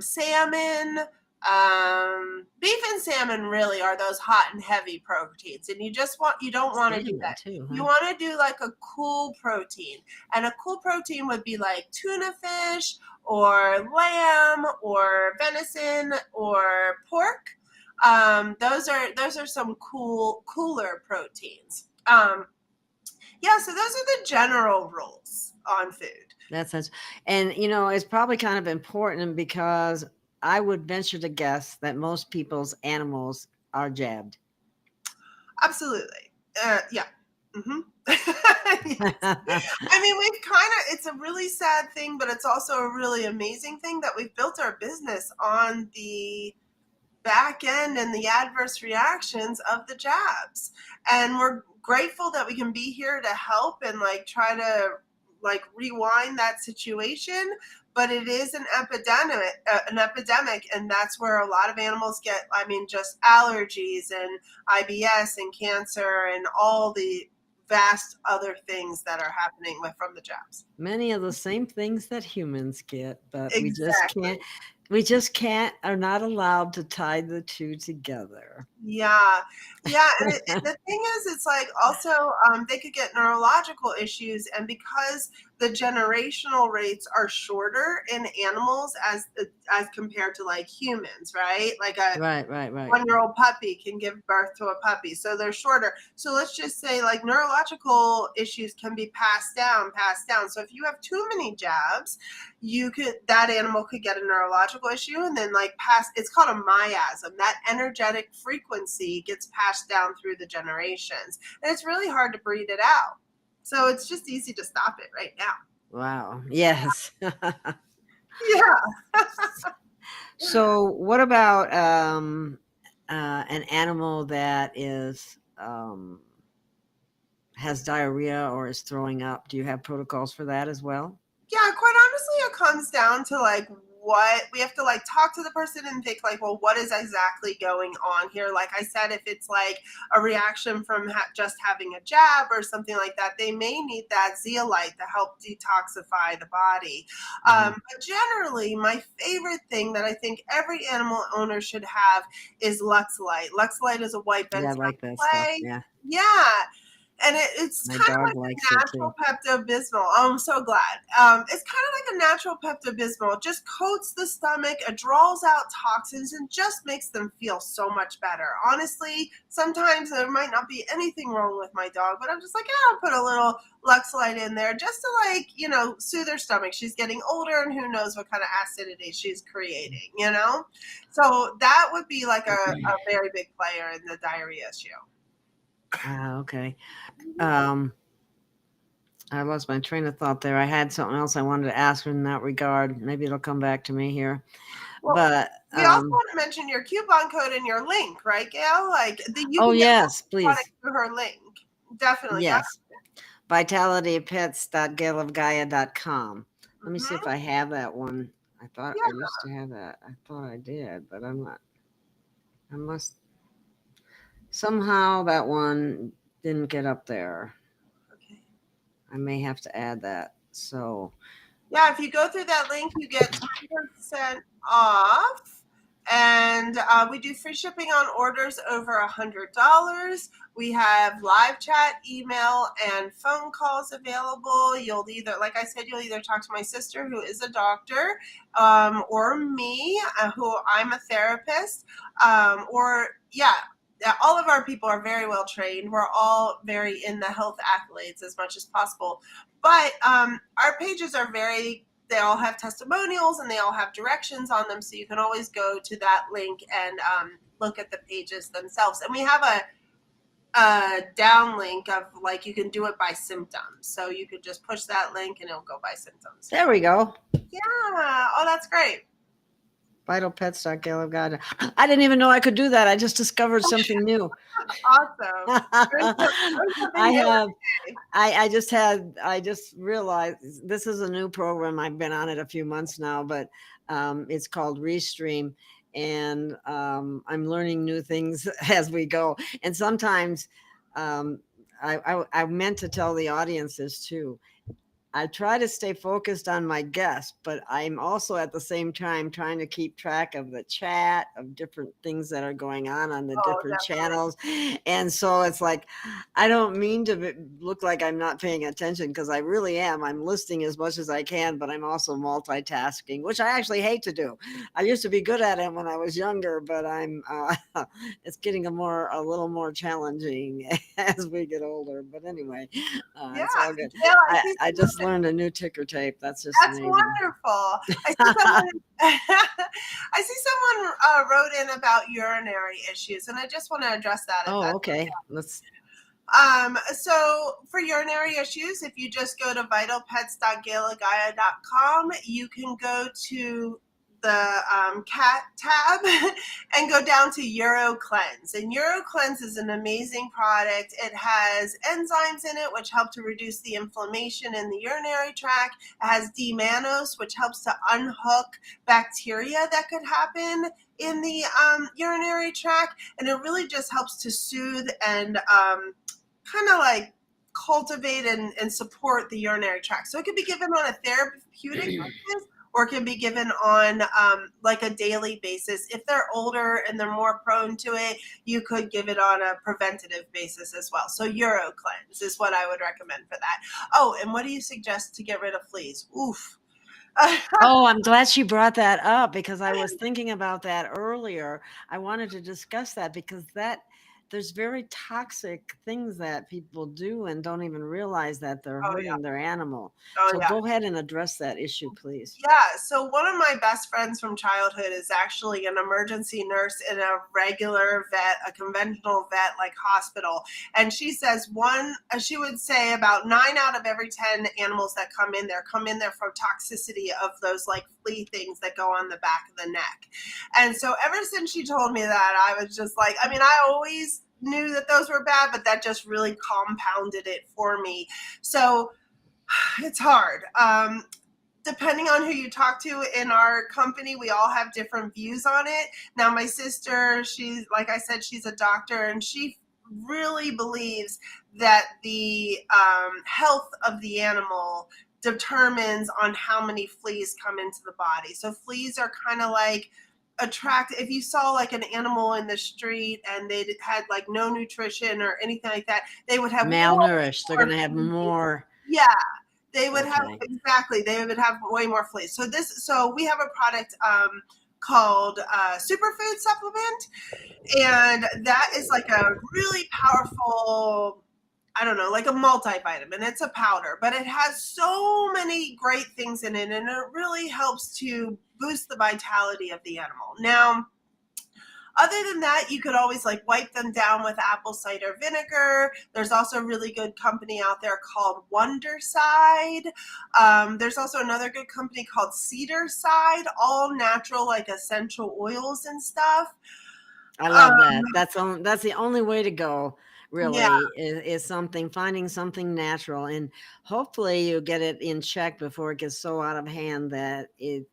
salmon. Beef and salmon really are those hot and heavy proteins, and you don't want to do that. Too, huh? You want to do like a cool protein, and a cool protein would be like tuna fish or lamb or venison or pork. Those are some cooler proteins. So those are the general rules on food. That's and it's probably kind of important because I would venture to guess that most people's animals are jabbed. Absolutely. Yeah. Mm-hmm. Yes. I mean, it's a really sad thing, but it's also a really amazing thing that we've built our business on the back end and the adverse reactions of the jabs. And we're grateful that we can be here to help and like try to like rewind that situation. But it is an epidemic, and that's where a lot of animals get, just allergies and IBS and cancer and all the vast other things that are happening from the jabs. Many of the same things that humans get, but Exactly. we just can't, are not allowed to tie the two together. Yeah. And the thing is, it's like also they could get neurological issues, and because the generational rates are shorter in animals as compared to like humans, right? Like a right. 1-year-old puppy can give birth to a puppy, so they're shorter. So let's just say like neurological issues can be passed down. So if you have too many jabs, that animal could get a neurological issue and then like it's called a miasm. That energetic frequency gets passed down through the generations, and it's really hard to breed it out. So it's just easy to stop it right now. Wow. Yes. Yeah. So what about an animal that is has diarrhea or is throwing up? Do you have protocols for that as well? Yeah, quite honestly, it comes down to like we have to like talk to the person and think like, well, what is exactly going on here? Like I said, if it's like a reaction from just having a jab or something like that, they may need that zeolite to help detoxify the body. But generally, my favorite thing that I think every animal owner should have is Luxolite. Luxolite is a white Yeah, I benzoyl like that stuff. clay. Yeah. Yeah. And it's My kind of dog like likes a it too. natural Pepto-Bismol. Oh, I'm so glad. It's kind of like a natural Pepto-Bismol. It just coats the stomach, it draws out toxins, and just makes them feel so much better. Honestly, sometimes there might not be anything wrong with my dog, but I'm just like, yeah, I'll put a little Luxolite in there just to like, soothe her stomach. She's getting older, and who knows what kind of acidity she's creating, So that would be like a very big player in the diarrhea issue. Okay. I lost my train of thought there. I had something else I wanted to ask in that regard. Maybe it'll come back to me here. Well, But we also want to mention your coupon code and your link, right, Gail? Like you can get yes, please. through her link. Definitely. Yes. vitalitypets.gailofgaia.com. Let me see if I have that one. I thought I used to have that. I thought I did, but I'm not. I must. Somehow that one didn't get up there. Okay. I may have to add that. So. Yeah, if you go through that link, you get 10% off. And we do free shipping on orders over $100. We have live chat, email, and phone calls available. You'll either, like I said, you'll either talk to my sister, who is a doctor, or me, who I'm a therapist, all of our people are very well trained. We're all very in the health accolades as much as possible. But our pages are they all have testimonials and they all have directions on them. So you can always go to that link and look at the pages themselves. And we have a down link of like, you can do it by symptoms. So you could just push that link and it'll go by symptoms. There we go. Yeah. Oh, that's great. vitalpets.gailofgaia. I didn't even know I could do that. I just discovered something new. Awesome. I just realized this is a new program. I've been on it a few months now, but it's called Restream, and I'm learning new things as we go. And sometimes I meant to tell the audiences too. I try to stay focused on my guests, but I'm also at the same time trying to keep track of the chat, of different things that are going on the different channels. And so it's like, I don't mean to look like I'm not paying attention, because I really am. I'm listening as much as I can, but I'm also multitasking, which I actually hate to do. I used to be good at it when I was younger, but it's getting a little more challenging as we get older. But anyway, it's all good. Yeah, I just learned a new ticker tape. That's amazing. Wonderful. I see someone wrote in about urinary issues, and I just want to address that. Okay. So for urinary issues, if you just go to vitalpets.gailagaia.com, you can go to the cat tab and go down to Uro Cleanse. And Uro Cleanse is an amazing product. It has enzymes in it which help to reduce the inflammation in the urinary tract. It has D-mannose, which helps to unhook bacteria that could happen in the urinary tract. And it really just helps to soothe and kind of like cultivate and support the urinary tract. So it could be given on a therapeutic basis, or it can be given on like a daily basis. If they're older and they're more prone to it, you could give it on a preventative basis as well. So Uro Cleanse is what I would recommend for that. Oh, and what do you suggest to get rid of fleas? Oof. I'm glad she brought that up, because I was thinking about that earlier. I wanted to discuss that because there's very toxic things that people do and don't even realize that they're hurting their animal. Go ahead and address that issue, please. Yeah. So one of my best friends from childhood is actually an emergency nurse in a regular vet, a conventional vet like hospital. And she says she would say about 9 out of every 10 animals that come in there from toxicity of those like flea things that go on the back of the neck. And so ever since she told me that, I was just like, I mean, I always knew that those were bad, but that just really compounded it for me. So it's hard. depending on who you talk to in our company, we all have different views on it. Now, my sister, she's, like I said, she's a doctor, and she really believes that the health of the animal determines on how many fleas come into the body. So fleas are kind of like attract. If you saw like an animal in the street and they had like no nutrition or anything like that, they would have malnourished. They're more going to have fleas. more. Yeah, they would have, Okay. exactly. They would have way more fleas. So we have a product called Superfood Supplement, and that is like a really powerful, I don't know, like a multivitamin. It's a powder, but it has so many great things in it, and it really helps to boost the vitality of the animal. Now, other than that, you could always like wipe them down with apple cider vinegar. There's also a really good company out there called Wonderside. There's also another good company called Cedarside, all natural like essential oils and stuff. I love that. That's the only way to go, Yeah, really, is finding something natural, and hopefully you get it in check before it gets so out of hand that it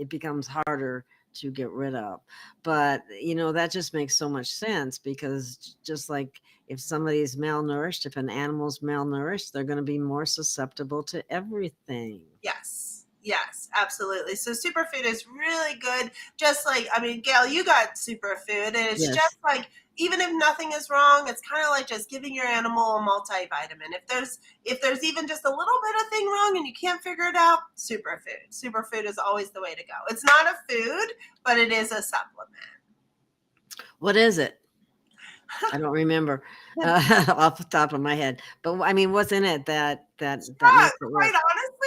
becomes harder to get rid of. But that just makes so much sense, because just like if somebody's malnourished, if an animal's malnourished, they're going to be more susceptible to everything. yes, absolutely. So superfood is really good. Just like, I mean, Gail, you got superfood, and it's Yes. just like, even if nothing is wrong, it's kind of like just giving your animal a multivitamin. If there's even just a little bit of thing wrong and you can't figure it out, superfood. Superfood is always the way to go. It's not a food, but it is a supplement. What is it? I don't remember off the top of my head. But I mean, what's in it that Yeah, makes it quite work? honestly,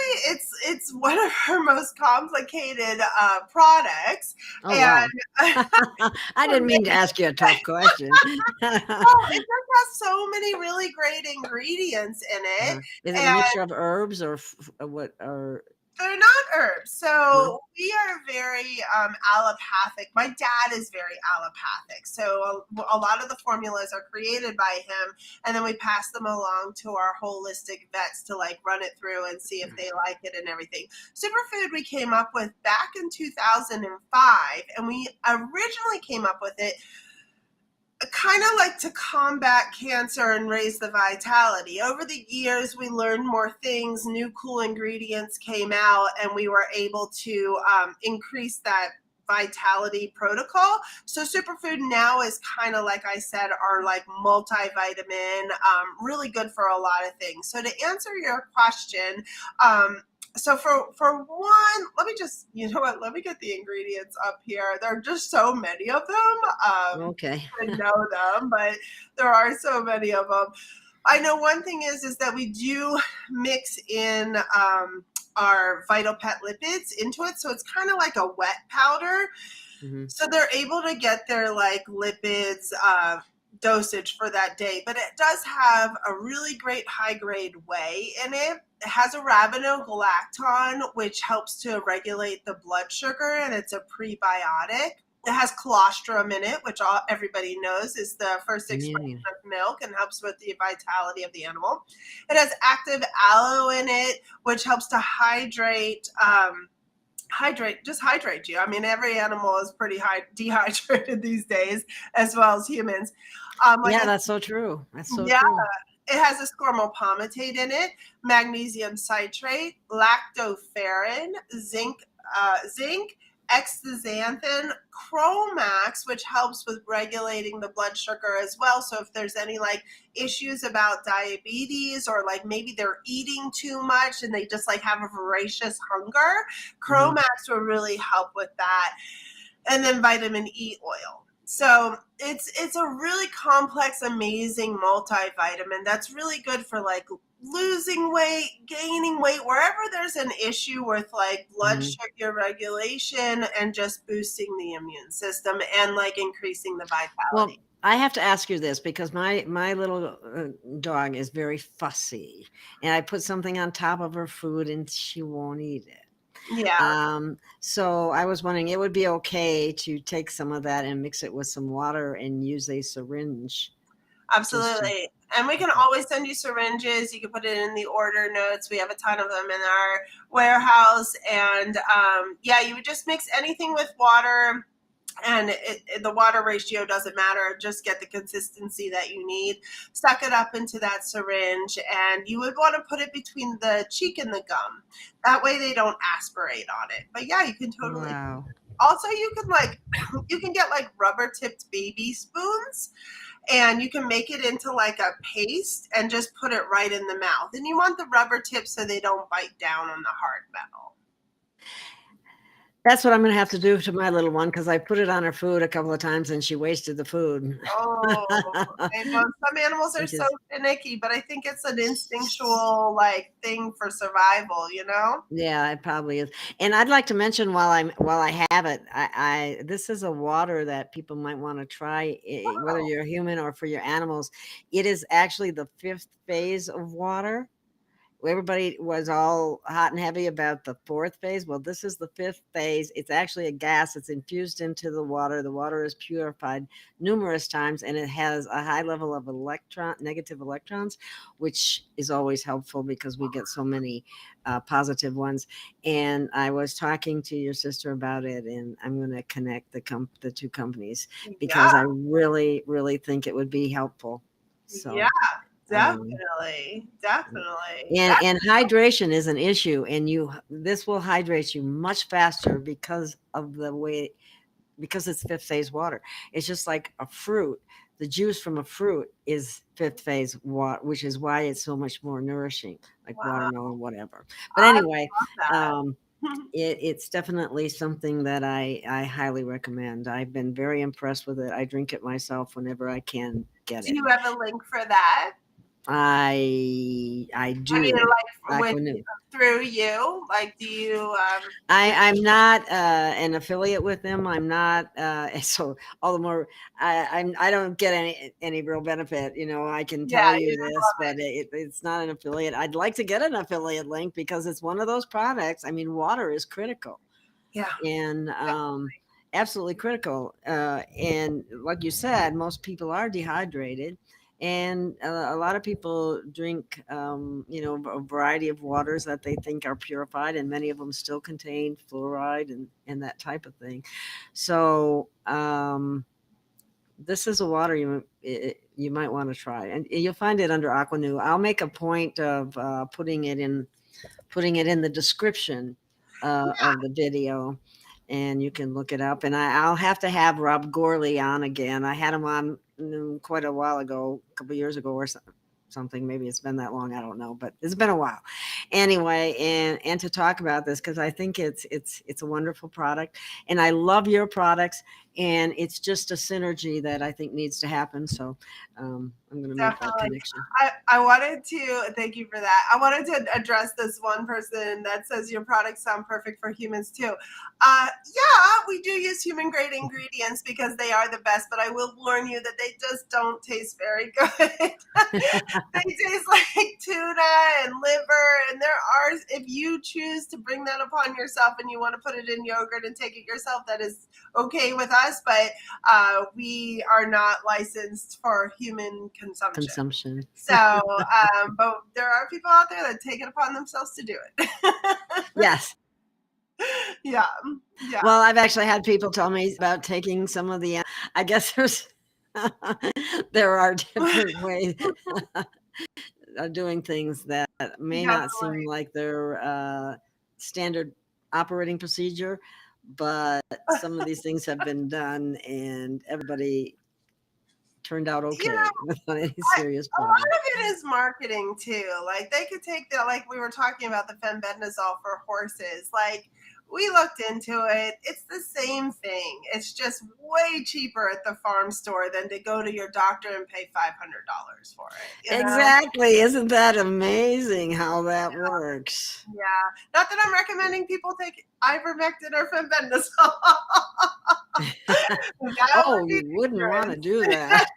it's one of our most complicated products, Oh, and wow. I didn't mean to ask you a tough question. well, it just has so many really great ingredients in it, Is it a and mixture of herbs or what? Or they're not herbs. no? So we are very allopathic. My dad is very allopathic. So a lot of the formulas are created by him, and then we pass them along to our holistic vets to like run it through and see if they like it and everything. Superfood we came up with back in 2005, and we originally came up with it kind of like to combat cancer and raise the vitality. Over the years, we learned more things, new cool ingredients came out, and we were able to increase that vitality protocol. So superfood now is kind of, like I said, our like multivitamin, really good for a lot of things. So to answer your question, so for one, let me just, let me get the ingredients up here. There are just so many of them. Okay. I know them, but there are so many of them. I know one thing is that we do mix in our Vital Pet lipids into it, so it's kind of like a wet powder. Mm-hmm. So they're able to get their like lipids dosage for that day, but it does have a really great high grade whey in it. It has arabinogalactone, which helps to regulate the blood sugar, and it's a prebiotic. It has colostrum in it, which everybody knows is the first expression of milk and helps with the vitality of the animal. It has active aloe in it, which helps to hydrate you. I mean, every animal is pretty dehydrated these days, as well as humans. That's so true. That's so yeah, true. it has ascorbyl in it, magnesium citrate, lactoferrin, zinc, xanthan, chromax, which helps with regulating the blood sugar as well. So if there's any like issues about diabetes, or like maybe they're eating too much and they just like have a voracious hunger, chromax will really help with that. And then vitamin E oil. So it's a really complex, amazing multivitamin that's really good for like losing weight, gaining weight, wherever there's an issue with like blood sugar regulation, and just boosting the immune system and like increasing the vitality. Well, I have to ask you this, because my little dog is very fussy, and I put something on top of her food and she won't eat it. Yeah. So I was wondering, it would be okay to take some of that and mix it with some water and use a syringe. Absolutely. And we can always send you syringes. You can put it in the order notes. We have a ton of them in our warehouse. And yeah, you would just mix anything with water, and the water ratio doesn't matter. Just get the consistency that you need. Suck it up into that syringe, and you would want to put it between the cheek and the gum. That way they don't aspirate on it. But yeah, you can totally. Wow. Also, you can you can get like rubber tipped baby spoons, and you can make it into like a paste and just put it right in the mouth. And you want the rubber tips so they don't bite down on the hard metal. That's what I'm going to have to do to my little one, because I put it on her food a couple of times and she wasted the food. Oh, I know some animals are so finicky, but I think it's an instinctual thing for survival, you know? Yeah, it probably is. And I'd like to mention while I have it, this is a water that people might want to try, whether you're a human or for your animals. It is actually the 5th phase of water. Everybody was all hot and heavy about the 4th phase. Well, this is the 5th phase. It's actually a gas. It's infused into the water. The water is purified numerous times, and it has a high level of negative electrons, which is always helpful because we get so many positive ones. And I was talking to your sister about it, and I'm going to connect the two companies because I really, really think it would be helpful. So. Yeah. Definitely. And hydration is an issue, and this will hydrate you much faster because it's 5th phase water. It's just like a fruit. The juice from a fruit is 5th phase water, which is why it's so much more nourishing, like watermelon, whatever. But anyway, it's definitely something that I highly recommend. I've been very impressed with it. I drink it myself whenever I can get it. Do you have a link for that? I do. I mean, through you, do you? I'm not an affiliate with them. I'm not. So all the more, I don't get any real benefit. I can tell you this, but it's not an affiliate. I'd like to get an affiliate link because it's one of those products. I mean, water is critical. Yeah. And absolutely critical. And like you said, most people are dehydrated. And a lot of people drink, a variety of waters that they think are purified, and many of them still contain fluoride and that type of thing. So this is a water you might want to try, and you'll find it under Aquanu. I'll make a point of putting it in the description of the video. And you can look it up. And I'll have to have Rob Gorley on again. I had him on quite a while ago, a couple of years ago or something. Maybe it's been that long. I don't know, but it's been a while. Anyway, and to talk about this, because I think it's a wonderful product. And I love your products. And it's just a synergy that I think needs to happen. So I'm going to make that connection. I wanted to, thank you for that. I wanted to address this one person that says your products sound perfect for humans too. Yeah, we do use human grade ingredients because they are the best, but I will warn you that they just don't taste very good. They taste like tuna and liver, and if you choose to bring that upon yourself and you want to put it in yogurt and take it yourself, that is okay with us, but we are not licensed for human consumption. So, but there are people out there that take it upon themselves to do it. Yes. Yeah. Well, I've actually had people tell me about taking some of the, I guess there are different ways of doing things that may not seem like their standard operating procedure, but some of these things have been done and everybody turned out okay without any serious problem. A lot of it is marketing too. They could take that, we were talking about the fenbendazole for horses. We looked into it. It's the same thing. It's just way cheaper at the farm store than to go to your doctor and pay $500 for it. Exactly. Isn't that amazing how that works? Yeah. Not that I'm recommending people take ivermectin or fenbendazole. You wouldn't want to do that.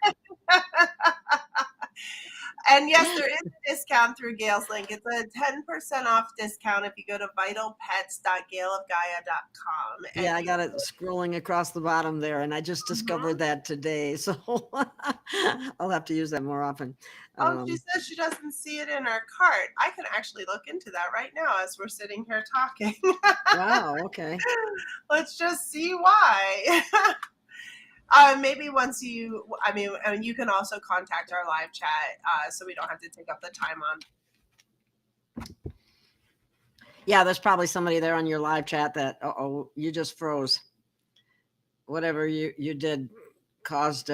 And yes, there is a discount through Gail's link. It's a 10% off discount if you go to vitalpets.gailofgaia.com. Yeah, I got it scrolling across the bottom there, and I just discovered that today, so I'll have to use that more often. She says she doesn't see it in her cart. I can actually look into that right now as we're sitting here talking. Wow, okay. Let's just see why. Maybe once you can also contact our live chat, so we don't have to take up the time on. Yeah, there's probably somebody there on your live chat that, you just froze. Whatever you did caused,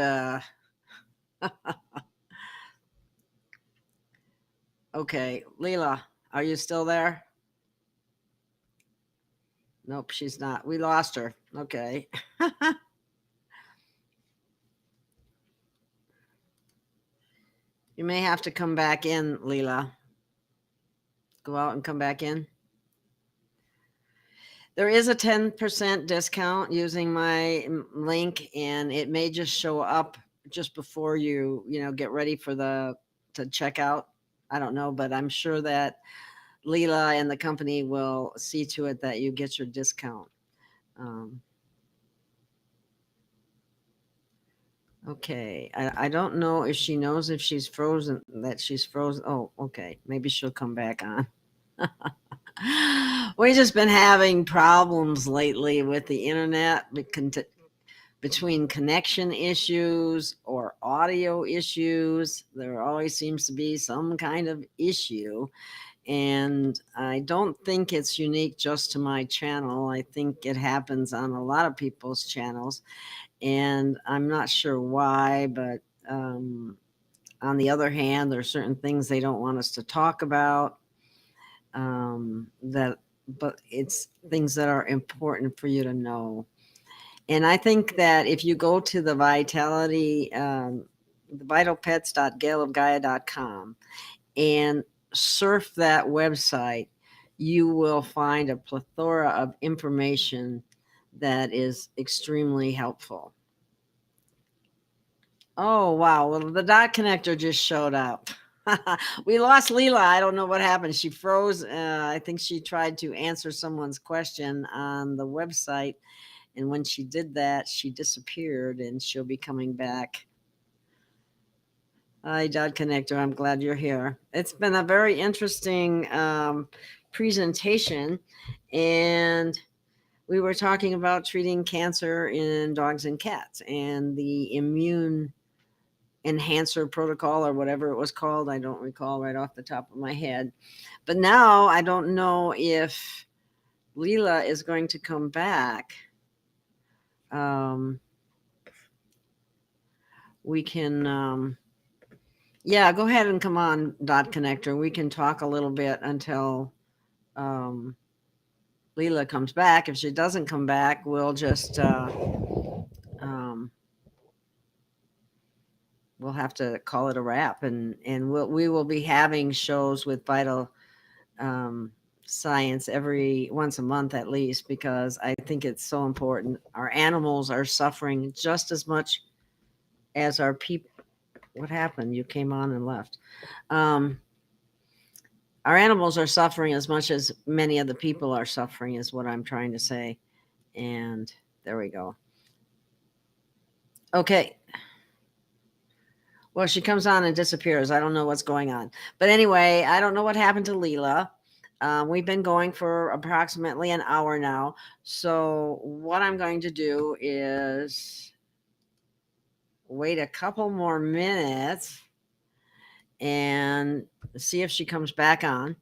okay, Lela, are you still there? Nope, she's not. We lost her. Okay. You may have to come back in, Lela. Go out and come back in. There is a 10% discount using my link, and it may just show up just before you get ready for to check out. I don't know, but I'm sure that Lela and the company will see to it that you get your discount. Okay, I don't know if she knows if she's frozen, that she's frozen. Oh, okay, maybe she'll come back on. We've just been having problems lately with the internet between connection issues or audio issues. There always seems to be some kind of issue. And I don't think it's unique just to my channel. I think it happens on a lot of people's channels. And I'm not sure why, but on the other hand, there are certain things they don't want us to talk about. But it's things that are important for you to know. And I think that if you go to the vitalpets.gailofgaia.com and surf that website, you will find a plethora of information that is extremely helpful. Oh, wow. Well, the dot connector just showed up. We lost Lela. I don't know what happened. She froze. I think she tried to answer someone's question on the website. And when she did that, she disappeared, and she'll be coming back. Hi, dot connector. I'm glad you're here. It's been a very interesting presentation. And we were talking about treating cancer in dogs and cats and the immune enhancer protocol or whatever it was called. I don't recall right off the top of my head. But now I don't know if Lela is going to come back. We can, yeah, go ahead and come on, dot connector. We can talk a little bit until Lela comes back. If she doesn't come back, we'll just we'll have to call it a wrap, and we will be having shows with Vital Science every once a month at least, because I think it's so important. Our animals are suffering just as much as our people. What happened? You came on and left. Our animals are suffering as much as many of the people are suffering, is what I'm trying to say. And there we go. Okay. Well, she comes on and disappears. I don't know what's going on. But anyway, I don't know what happened to Lela. We've been going for approximately an hour now. So what I'm going to do is wait a couple more minutes and see if she comes back on.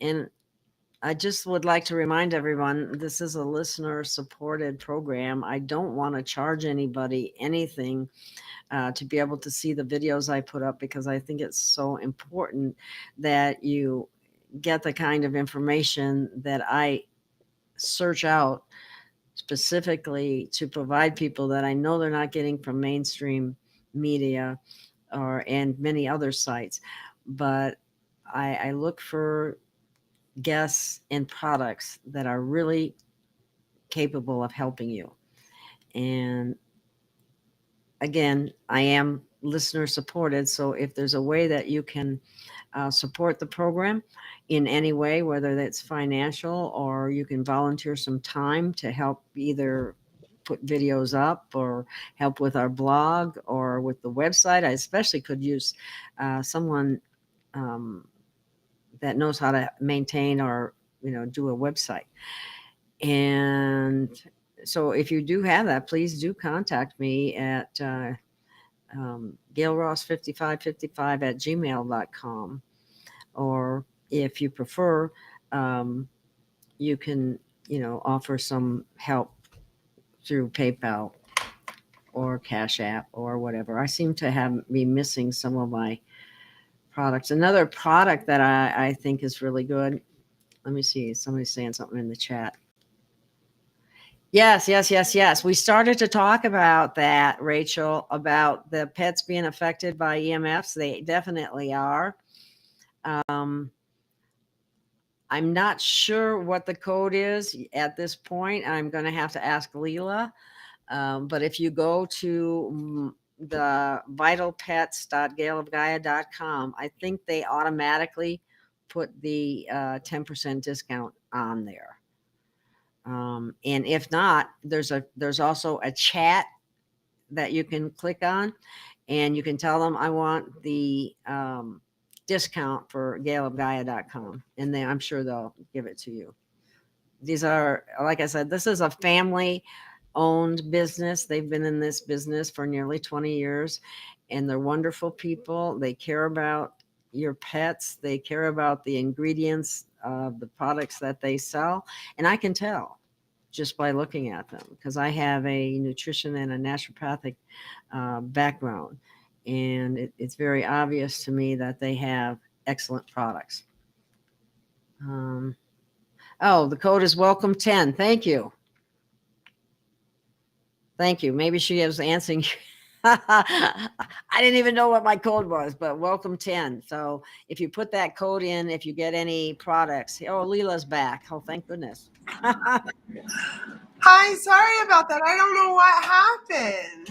And I just would like to remind everyone, this is a listener-supported program. I don't want to charge anybody anything to be able to see the videos I put up, because I think it's so important that you get the kind of information that I search out specifically to provide people that I know they're not getting from mainstream media and many other sites. But I look for guests and products that are really capable of helping you. And again, I am listener supported. So if there's a way that you can support the program in any way, whether that's financial or you can volunteer some time to help either put videos up or help with our blog or with the website. I especially could use someone um, that knows how to maintain or do a website. And so if you do have that, please do contact me at gailross5555 at gmail.com. Or if you prefer, um, you can, offer some help through PayPal or Cash App or whatever. I seem to be missing some of my products. Another product that I think is really good. Let me see. Somebody's saying something in the chat. Yes, yes, yes, yes. We started to talk about that, Rachel, about the pets being affected by EMFs. They definitely are. Um, I'm not sure what the code is at this point. I'm going to have to ask Lela. But if you go to the vitalpets.gailofgaia.com, I think they automatically put the 10% discount on there. And if not, there's also a chat that you can click on, and you can tell them I want the discount for gailofgaia.com, and then I'm sure they'll give it to you. These are, like I said, this is a family owned business. They've been in this business for nearly 20 years, and they're wonderful people. They care about your pets. They care about the ingredients of the products that they sell. And I can tell just by looking at them, because I have a nutrition and a naturopathic background. And it's very obvious to me that they have excellent products. Oh, the code is welcome 10. Thank you. Thank you. Maybe she is answering. I didn't even know what my code was, but welcome 10. So if you put that code in, if you get any products, oh, Leela's back. Oh, thank goodness. Hi, sorry about that. I don't know what happened.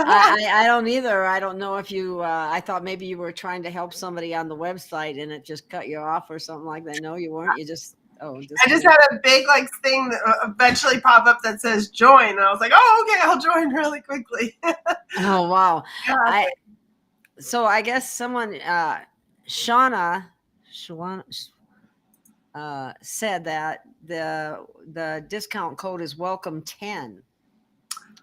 I don't either. I don't know if you, I thought maybe you were trying to help somebody on the website and it just cut you off or something like that. No, you weren't. You just, I just had a big thing that eventually pop up that says join. And I was like, oh, okay, I'll join really quickly. Oh, wow. Yeah. So I guess someone, Shauna, said that the discount code is welcome 10.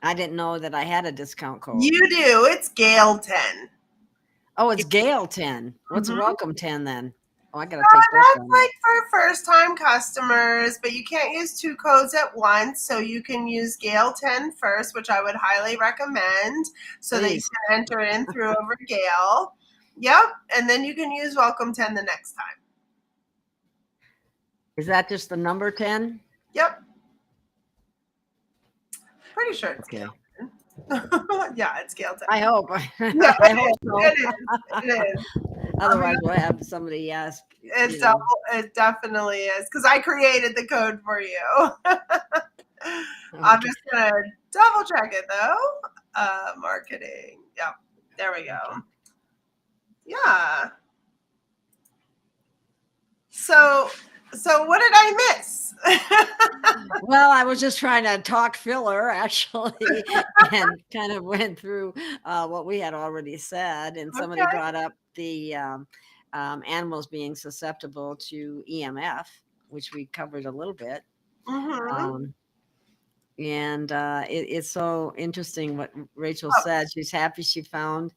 I didn't know that I had a discount code. You do. It's Gail 10. Oh, it's Gail 10. What's welcome 10 then? Oh, I gotta take That's this one. like for first-time customers, but you can't use two codes at once. So you can use Gail 10 first, which I would highly recommend, so that you can enter in through over Gail. Yep, and then you can use welcome 10 the next time. Is that just the number 10? Yep. Pretty sure it's okay. Gail 10. Yeah, it's Gail 10. I hope. Yeah, I hope so. It is. Otherwise, we'll have somebody ask. It definitely is, because I created the code for you. I'm just going to double check it, though. Marketing. Yep. There we go. Yeah. So what did I miss? Well, I was just trying to talk filler, actually, and kind of went through what we had already said. And somebody brought up the animals being susceptible to EMF, which we covered a little bit. And it's so interesting what Rachel said. She's happy she found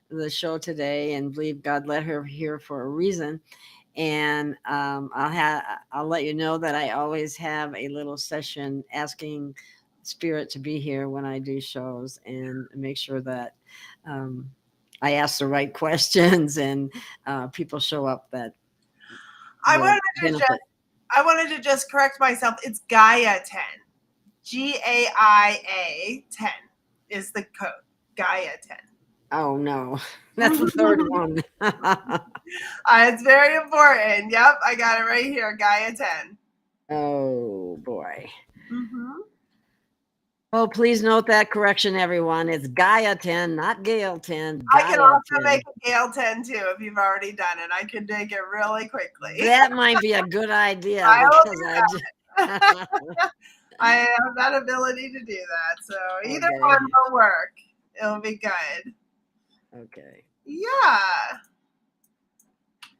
the show today and believe God led her here for a reason. And I'll let you know that I always have a little session asking Spirit to be here when I do shows and make sure that I ask the right questions and people show up that I wanted to just correct myself. It's Gaia 10. GAIA 10 is the code. Gaia 10. Oh, no. That's the third one. It's very important. Yep, I got it right here. Gaia 10. Oh, boy. Oh, please note that correction, everyone. It's Gaia 10, not Gail 10, I can Gaia also 10. make a Gale 10 too if you've already done it. I can make it really quickly. That might be a good idea I will because do I just. that. I have that ability to do that. So either one Okay. will work. It'll be good. Okay. Yeah.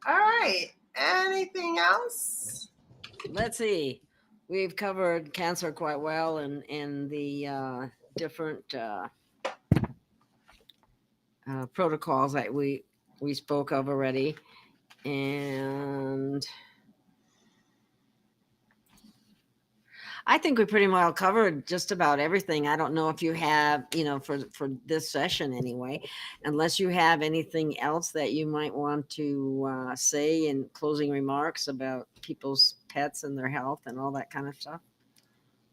All right. Anything else? Let's see. We've covered cancer quite well in the different protocols that we spoke of already, and I think we pretty well covered just about everything. I don't know if you have, for this session anyway, unless you have anything else that you might want to say in closing remarks about people's pets and their health and all that kind of stuff.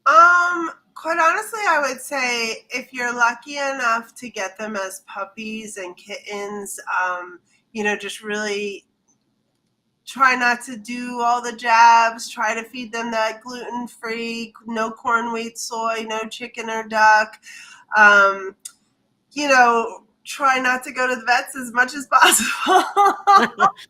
Quite honestly, I would say if you're lucky enough to get them as puppies and kittens, just really try not to do all the jabs. Try to feed them that gluten free, no corn, wheat, soy, no chicken or duck. Um, try not to go to the vets as much as possible.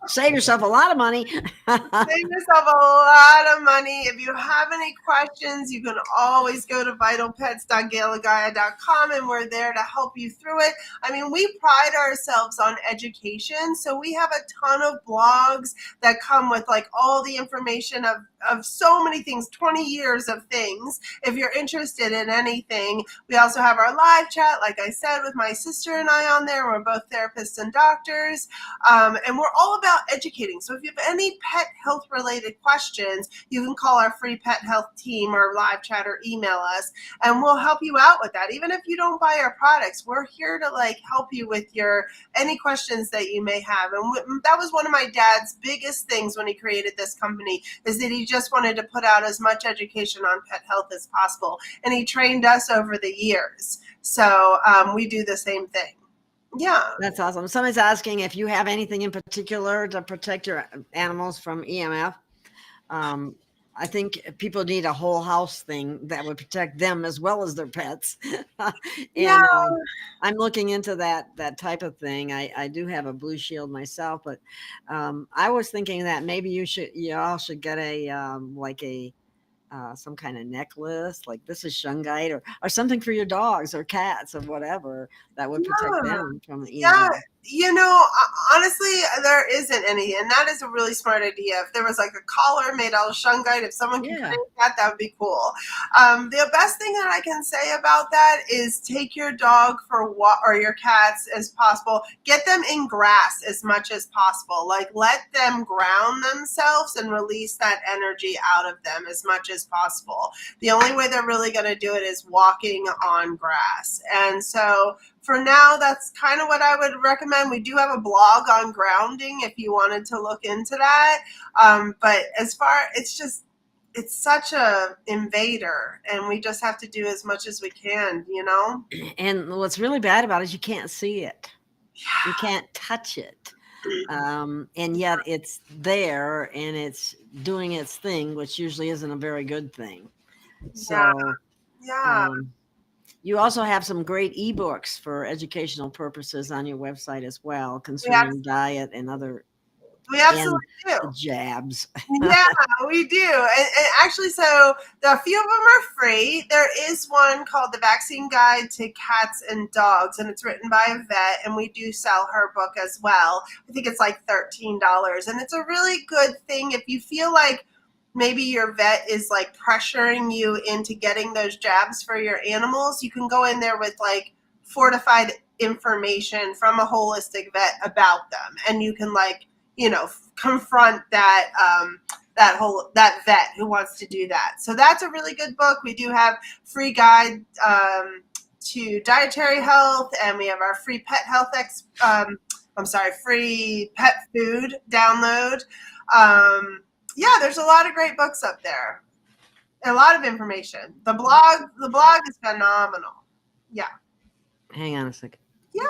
Save yourself a lot of money. Save yourself a lot of money. If you have any questions, you can always go to vitalpets.gailagaia.com and we're there to help you through it. I mean, we pride ourselves on education, so we have a ton of blogs that come with like all the information of so many things, 20 years of things. If you're interested in anything, we also have our live chat, like I said, with my sister and I on there. We're both therapists and doctors, and we're all about educating. So if you have any pet health related questions, you can call our free pet health team or live chat or email us, and we'll help you out with that. Even if you don't buy our products, we're here to like help you with your any questions that you may have. And that was one of my dad's biggest things when he created this company, is that he just wanted to put out as much education on pet health as possible, and he trained us over the years. So we do the same thing. Yeah. That's awesome. Somebody's asking if you have anything in particular to protect your animals from EMF. I think people need a whole house thing that would protect them as well as their pets. Yeah. And I'm looking into that type of thing. I do have a blue shield myself, but I was thinking that maybe you all should get a like a some kind of necklace, like this is shungite, or something for your dogs or cats or whatever that would protect Yeah. them from the Yeah, EMF. honestly, there isn't any, and that is a really smart idea. If there was like a collar made out of shungite, if someone can Yeah. create that, that would be cool. The best thing that I can say about that is take your dog or your cats as possible. Get them in grass as much as possible. Like let them ground themselves and release that energy out of them as much as possible. The only way they're really going to do it is walking on grass, and so for now, that's kind of what I would recommend. We do have a blog on grounding if you wanted to look into that. But it's such a invader, and we just have to do as much as we can, And what's really bad about it is you can't see it. Yeah. You can't touch it. And yet it's there and it's doing its thing, which usually isn't a very good thing. So, Yeah. um, you also have some great ebooks for educational purposes on your website as well concerning diet and other We and absolutely do. the jabs. Yeah, we do. And actually, so a few of them are free. There is one called The Vaccine Guide to Cats and Dogs, and it's written by a vet, and we do sell her book as well. I think it's like $13. And it's a really good thing if you feel like maybe your vet is like pressuring you into getting those jabs for your animals. You can go in there with like fortified information from a holistic vet about them, and you can confront that vet who wants to do that. So that's a really good book. We do have free guide to dietary health, and we have our free pet health free pet food download. There's a lot of great books up there. A lot of information. The blog is phenomenal. Yeah. Hang on a second. Yeah.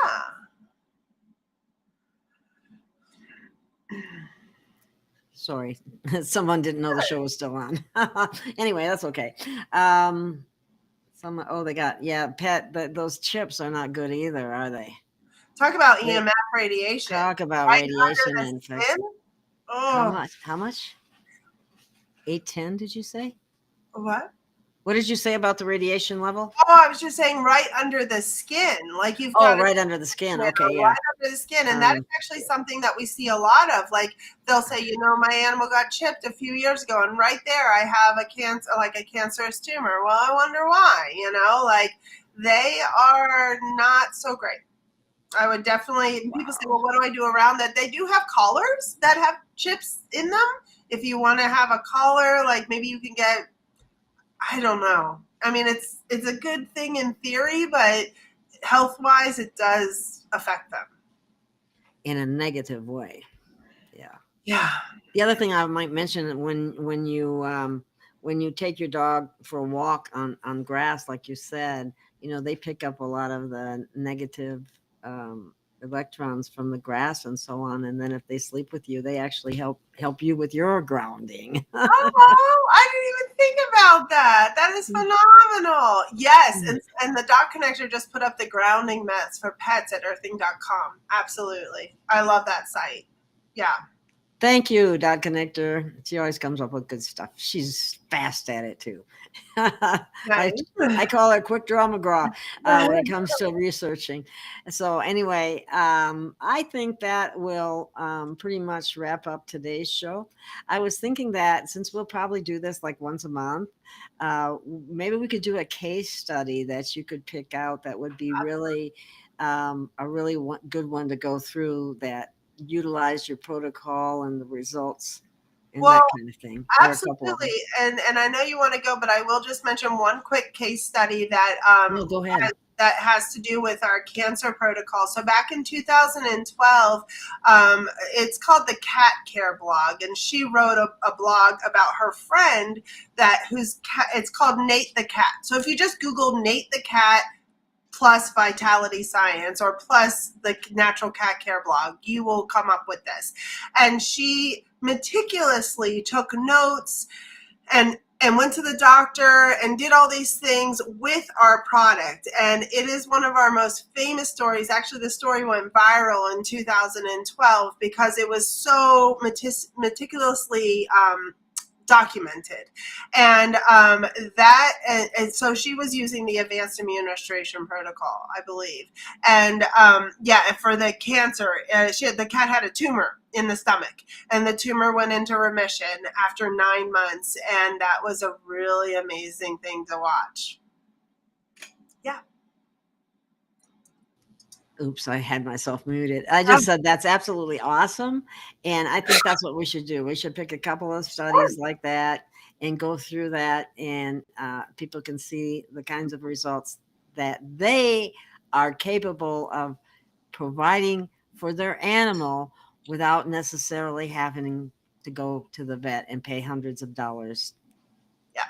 Sorry, someone didn't know the show was still on. Anyway, that's okay. They got, those chips are not good either, are they? Talk about They EMF radiation. talk about Right radiation under the and skin. infection. How Oh, much? How much? 810, did you say? what? What did you say about the radiation level? Oh, I was just saying right under the skin. Like you've Oh, got a right under the skin. Okay, yeah. right under the skin. And that is actually something that we see a lot of. Like they'll say, my animal got chipped a few years ago, and right there I have a cancer, like a cancerous tumor. Well, I wonder why, like they are not so great. I would definitely, people say, well, what do I do around that? They do have collars that have chips in them. If you want to have a collar, like maybe you can get, I don't know. I mean, it's a good thing in theory, but health wise, it does affect them in a negative way. Yeah. Yeah. The other thing I might mention, when you take your dog for a walk on grass, like you said, they pick up a lot of the negative electrons from the grass and so on. And then if they sleep with you, they actually help you with your grounding. Oh, I didn't even think about that. That is phenomenal. Yes. And the Dot Connector just put up the grounding mats for pets at earthing.com. Absolutely. I love that site. Yeah. Thank you, Dot Connector. She always comes up with good stuff. She's fast at it too. Nice. I call her Quick Draw McGraw when it comes to researching. So anyway, I think that will pretty much wrap up today's show. I was thinking that since we'll probably do this like once a month, maybe we could do a case study that you could pick out that would be really a really good one to go through, that utilize your protocol and the results and Well, that kind of thing. absolutely. And I know you want to go, but I will just mention one quick case study that No, go ahead. that has to do with our cancer protocol. So back in 2012, it's called the Cat Care blog, and she wrote a blog about her friend it's called Nate the Cat. So if you just Google Nate the Cat plus Vitality Science or plus the Natural Cat Care blog, you will come up with this. And she meticulously took notes and went to the doctor and did all these things with our product. And it is one of our most famous stories. Actually, the story went viral in 2012 because it was so meticulously documented. And so she was using the advanced immunoregistration protocol, I believe. And for the cancer, the cat had a tumor in the stomach, and the tumor went into remission after 9 months. And that was a really amazing thing to watch. Yeah. Oops, I had myself muted. I just said that's absolutely awesome. And I think that's what we should do. We should pick a couple of studies like that and go through that, and people can see the kinds of results that they are capable of providing for their animal without necessarily having to go to the vet and pay hundreds of dollars. Yeah,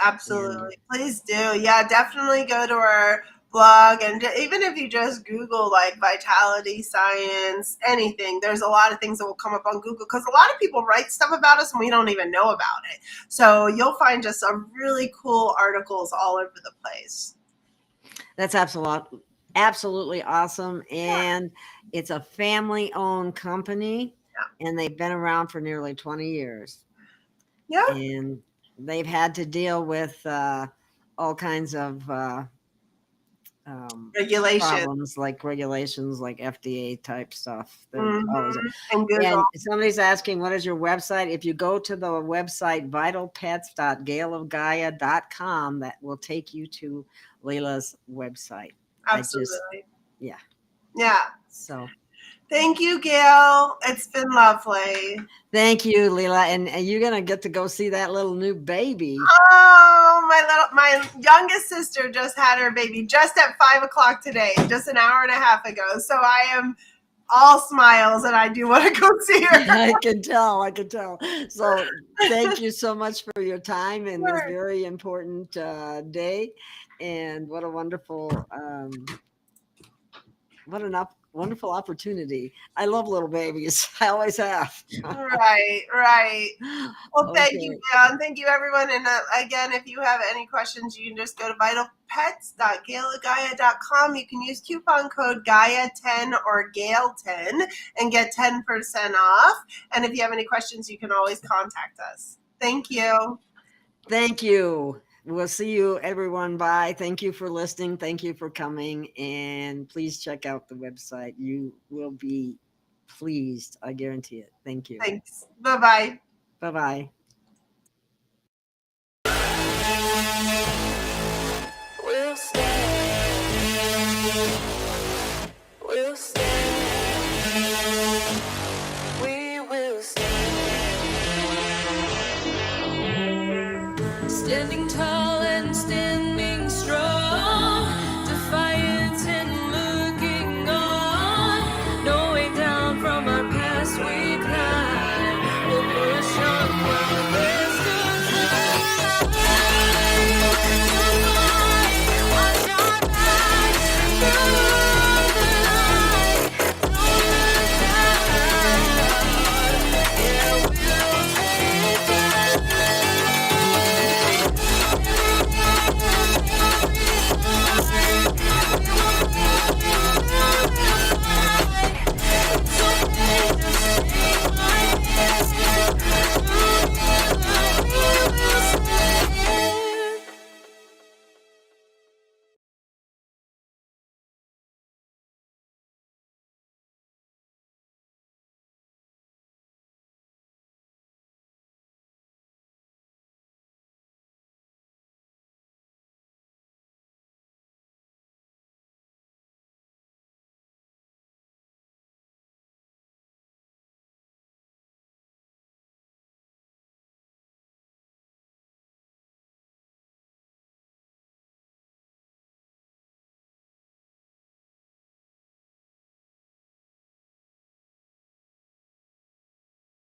absolutely. Please do. Yeah, definitely go to our blog, and even if you just Google like Vitality Science, anything, there's a lot of things that will come up on Google, because a lot of people write stuff about us and we don't even know about it. So you'll find just some really cool articles all over the place. That's absolutely awesome. And it's a family-owned company, and they've been around for nearly 20 years. Yeah. And they've had to deal with all kinds of regulations, like FDA type stuff. And somebody's asking, what is your website? If you go to the website vitalpets.gailofgaia.com, that will take you to Lela's website. Absolutely. Yeah. So thank you, Gail. It's been lovely. Thank you, Lela. And you're gonna get to go see that little new baby. Oh, my youngest sister just had her baby just at 5:00 today, just an hour and a half ago. So I am all smiles, and I do want to go see her. I can tell. So thank you so much for your time in this very important day. And what a wonderful wonderful opportunity. I love little babies. I always have. Right, right. Well, thank you, Okay. Gail, and thank you, everyone. And again, if you have any questions, you can just go to vitalpets.gailagaia.com. You can use coupon code Gaia10 or Gail10 and get 10% off. And if you have any questions, you can always contact us. Thank you. Thank you. We'll see you, everyone. Bye. Thank you for listening. Thank you for coming. And please check out the website. You will be pleased. I guarantee it. Thank you. Thanks. Bye-bye. Bye-bye. We'll stand. We'll stand. We will stand. Standing tall.